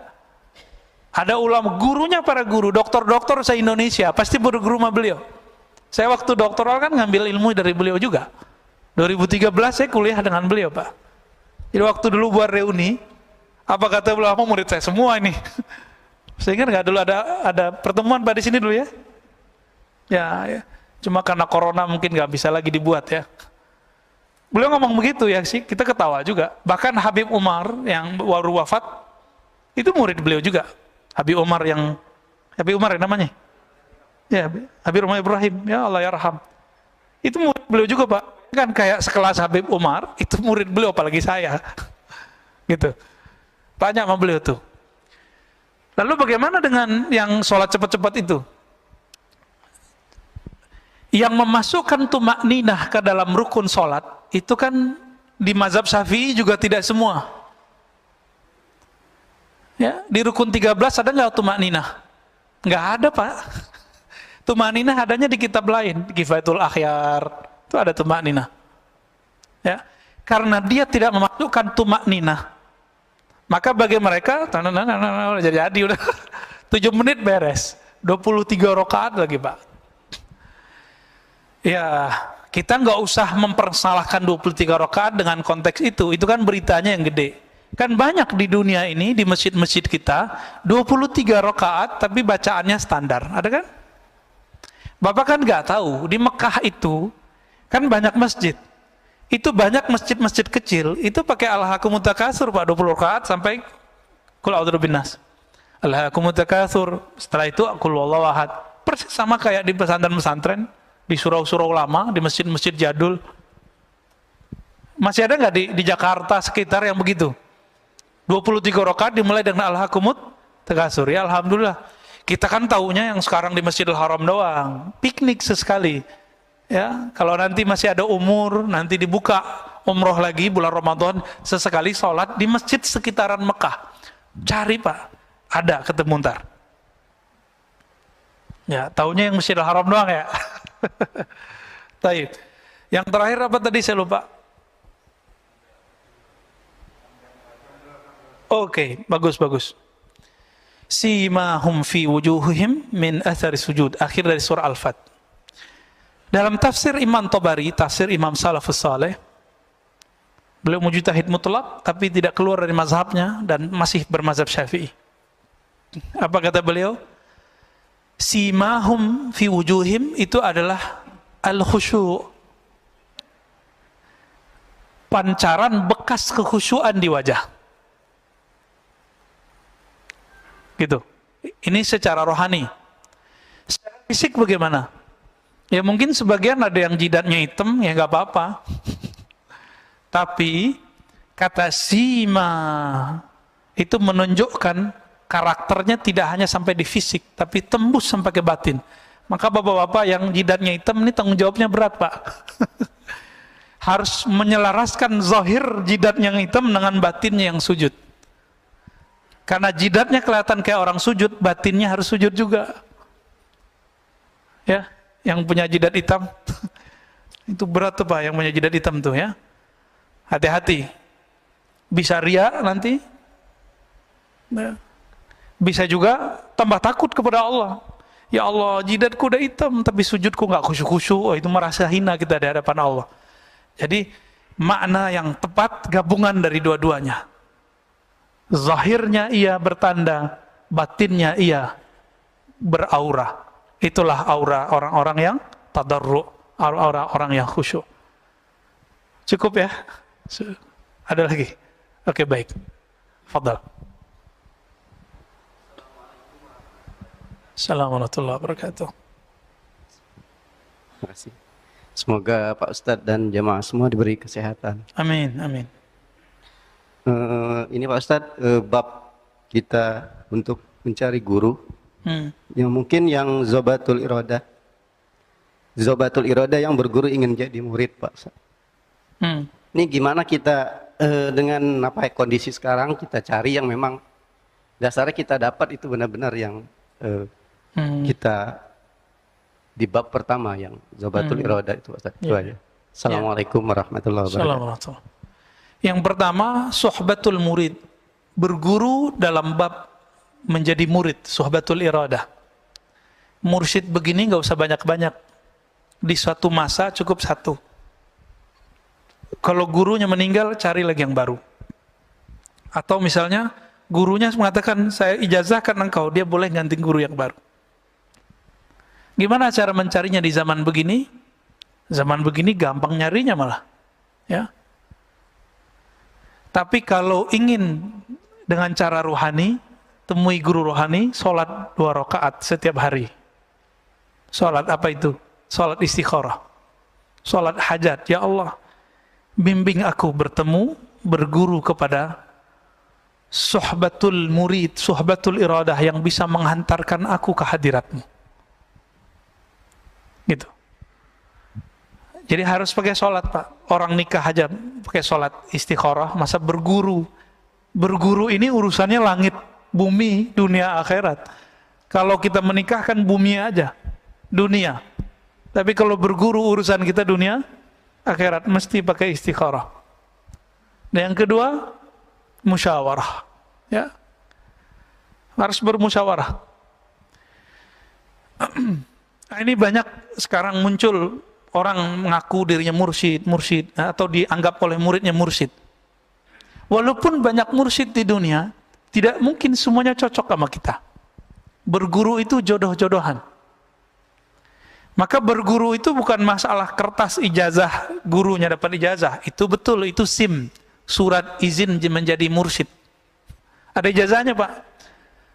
Ada ulama, gurunya para guru, dokter-dokter se-Indonesia pasti berguru sama beliau. Saya waktu doktoral kan ngambil ilmu dari beliau juga. 2013 saya kuliah dengan beliau, Pak. Jadi waktu dulu buat reuni, apa kata beliau, murid saya semua ini. Saya ingat nggak dulu ada pertemuan Pak di sini dulu ya? Ya. Cuma karena corona mungkin nggak bisa lagi dibuat ya. Beliau ngomong begitu ya sih, kita ketawa juga. Bahkan Habib Umar yang baru wafat, itu murid beliau juga. Habib Umar yang namanya? Ya, Habib Umar Ibrahim, ya Allah yarham. Itu murid beliau juga Pak. Kan kayak sekelas Habib Umar, itu murid beliau apalagi saya. Gitu. Tanya sama beliau tuh. Lalu bagaimana dengan yang sholat cepat-cepat itu? Yang memasukkan tumakninah ke dalam rukun sholat, itu kan di mazhab Syafi'i juga tidak semua. Ya, di rukun 13 ada nggak tumakninah? Nggak ada Pak. Tumakninah adanya di kitab lain, di Kifayatul Akhyar, itu ada tumakninah. Ya, karena dia tidak memasukkan tumakninah, maka bagi mereka, jadi udah 7 menit beres, 23 rakaat lagi Pak. Ya, kita nggak usah mempersalahkan 23 rakaat dengan konteks itu kan beritanya yang gede. Kan banyak di dunia ini, di masjid-masjid kita, 23 rakaat tapi bacaannya standar, ada kan? Bapak kan nggak tahu, di Mekah itu kan banyak masjid. Itu banyak masjid-masjid kecil, itu pakai Alhaakumut Takatsur Pak, 20 rakaat sampai Qul a'udzu binnas. Alhaakumut Takatsur, setelah itu Qul huwallahu ahad. Persis sama kayak di pesantren-pesantren, di surau-surau lama, di masjid-masjid jadul. Masih ada nggak di Jakarta sekitar yang begitu? 23 rakaat dimulai dengan Alhaakumut Takatsur. Ya alhamdulillah. Kita kan taunya yang sekarang di Masjidil Haram doang, piknik sesekali. Ya, kalau nanti masih ada umur, nanti dibuka umroh lagi bulan Ramadan, sesekali sholat di masjid sekitaran Mekah. Cari Pak, ada ketemu ntar. Ya, taunya yang Masjidil Haram doang ya. Taib. Yang terakhir apa tadi saya lupa. Oke, bagus. Simahum fi wujuhihim min athari sujud. Akhir dari surah Al-Fat. Dalam tafsir Imam Tabari, tafsir Imam Salafus Saleh, beliau mujtahid mutlak, tapi tidak keluar dari mazhabnya dan masih bermazhab Syafi'i. Apa kata beliau? Simahum fi wujuhim itu adalah al-khusyu'. Pancaran bekas kekhusyuan di wajah. Gitu. Ini secara rohani. Secara fisik bagaimana? Ya mungkin sebagian ada yang jidatnya hitam, ya nggak apa-apa. Tapi kata sima itu menunjukkan karakternya tidak hanya sampai di fisik, tapi tembus sampai ke batin. Maka bapak-bapak yang jidatnya hitam ini tanggung jawabnya berat Pak. Harus menyelaraskan zahir jidatnya yang hitam dengan batinnya yang sujud. Karena jidatnya kelihatan kayak orang sujud, batinnya harus sujud juga. Ya. Yang punya jidat hitam itu berat tuh Pak, yang punya jidat hitam tuh ya, hati-hati, bisa ria nanti, bisa juga tambah takut kepada Allah. Ya Allah, jidatku udah hitam tapi sujudku nggak khusyuk-khusyuk. Oh, itu merasa hina kita di hadapan Allah. Jadi makna yang tepat gabungan dari dua-duanya, zahirnya ia bertanda, batinnya ia beraura. Itulah aura orang-orang yang tadarru', orang-orang yang khusyuk. Cukup ya? Ada lagi? Oke, baik. Fadal. Assalamualaikum warahmatullahi wabarakatuh. Terima kasih. Semoga Pak Ustadz dan jamaah semua diberi kesehatan. Amin, amin. Ini Pak Ustadz, bab kita untuk mencari guru. Yang mungkin yang Zobatul Iroda yang berguru ingin jadi murid Pak. Ini gimana kita dengan kondisi sekarang kita cari yang memang dasarnya kita dapat itu benar-benar yang kita di bab pertama yang Zobatul Iradah itu Ustaz. Itu aja. Ya. Assalamualaikum warahmatullahi wabarakatuh. Assalamualaikum. Yang pertama, suhbatul murid, berguru dalam bab menjadi murid, suhbatul iradah. Mursyid begini nggak usah banyak-banyak, di suatu masa cukup satu. Kalau gurunya meninggal, cari lagi yang baru. Atau misalnya gurunya mengatakan, saya ijazahkan engkau, dia boleh ganti guru yang baru. Gimana cara mencarinya di zaman begini? Zaman begini gampang nyarinya malah, ya. Tapi kalau ingin dengan cara ruhani, temui guru rohani, sholat 2 rakaat setiap hari. Sholat apa itu? Sholat istikharah, sholat hajat. Ya Allah, bimbing aku bertemu, berguru kepada suhbatul murid, suhbatul iradah yang bisa menghantarkan aku ke hadiratmu. Gitu. Jadi harus pakai sholat, Pak. Orang nikah aja pakai sholat istikharah, masa berguru? Berguru ini urusannya langit, bumi, dunia, akhirat. Kalau kita menikah kan bumi aja, dunia. Tapi kalau berguru urusan kita dunia, akhirat, mesti pakai istikharah. Dan yang kedua, musyawarah. Ya, harus bermusyawarah. Ini banyak sekarang muncul orang mengaku dirinya mursyid, atau dianggap oleh muridnya mursyid. Walaupun banyak mursyid di dunia, tidak mungkin semuanya cocok sama kita. Berguru itu jodoh-jodohan. Maka berguru itu bukan masalah kertas ijazah, gurunya dapat ijazah. Itu betul, itu SIM, surat izin menjadi mursyid. Ada ijazahnya, Pak.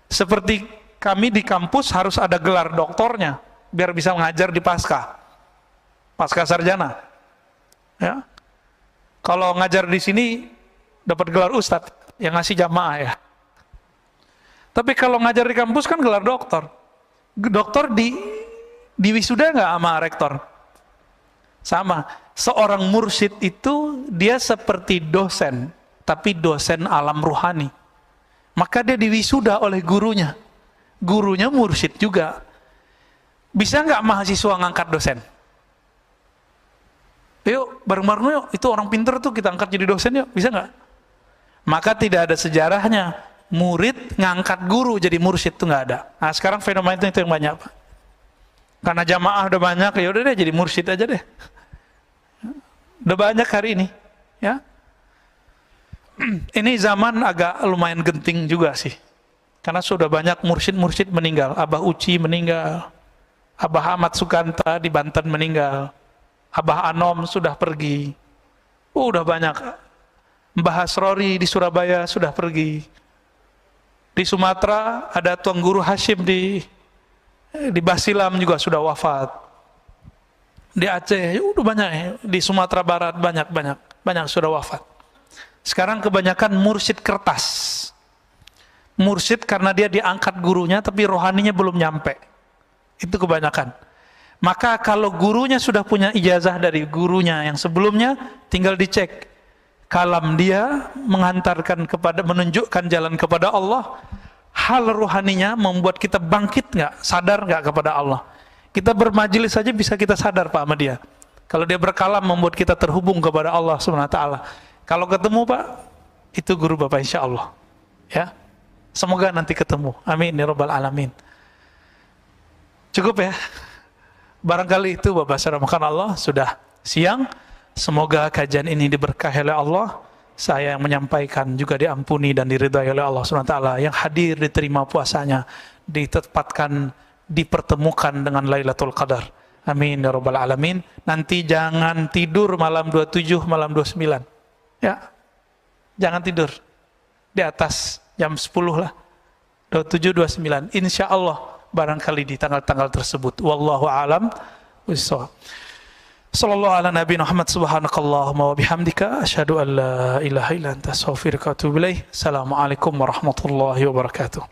Seperti kami di kampus harus ada gelar doktornya, biar bisa mengajar di pasca sarjana. Ya. Kalau ngajar di sini dapat gelar ustadz, yang ngasih jamaah ya. Tapi kalau ngajar di kampus kan gelar doktor. Doktor di wisuda nggak sama rektor? Sama. Seorang mursyid itu dia seperti dosen, tapi dosen alam ruhani. Maka dia diwisuda oleh gurunya. Gurunya mursyid juga. Bisa nggak mahasiswa ngangkat dosen? Yuk, bareng-bareng yuk. Itu orang pinter tuh kita angkat jadi dosen yuk. Bisa nggak? Maka tidak ada sejarahnya murid ngangkat guru jadi mursyid, itu nggak ada. Nah sekarang fenomena itu yang banyak, Pak. Karena jamaah udah banyak, ya udah deh jadi mursyid aja deh. Udah banyak hari ini, ya. Ini zaman agak lumayan genting juga sih. Karena sudah banyak mursyid-mursyid meninggal. Abah Uci meninggal. Abah Ahmad Sukanta di Banten meninggal. Abah Anom sudah pergi. Udah banyak. Mbah Asrori di Surabaya sudah pergi. Di Sumatera ada Tuan Guru Hashim di Basilam juga sudah wafat. Di Aceh udah banyak. Di Sumatera Barat banyak sudah wafat. Sekarang kebanyakan mursyid kertas. Mursyid karena dia diangkat gurunya tapi rohaninya belum nyampe. Itu kebanyakan. Maka kalau gurunya sudah punya ijazah dari gurunya yang sebelumnya, tinggal dicek kalam dia mengantarkan kepada, menunjukkan jalan kepada Allah. Hal rohaninya membuat kita bangkit nggak, sadar nggak kepada Allah. Kita bermajelis saja bisa kita sadar, Pak, sama dia. Kalau dia berkalam membuat kita terhubung kepada Allah SWT. Kalau ketemu, Pak, itu guru Bapak insya Allah. Ya, semoga nanti ketemu. Amin ya rabbal alamin. Cukup ya. Barangkali itu Bapak Saudara Allah, sudah siang. Semoga kajian ini diberkahi oleh Allah. Saya yang menyampaikan juga diampuni dan diridhai oleh Allah SWT. Yang hadir diterima puasanya, ditempatkan, dipertemukan dengan Lailatul Qadar. Amin ya rabbal alamin. Nanti jangan tidur malam 27, malam 29. Ya, jangan tidur di atas jam 10 lah. 27, 29. Insya Allah barangkali di tanggal-tanggal tersebut. Wallahu a'lam bishawab. Sallallahu ala nabi Muhammad subhanakallahumma wa bihamdika asyhadu an la ilaha illa anta astaghfiruka wa atubu ilaik. Assalamualaikum warahmatullahi wabarakatuh.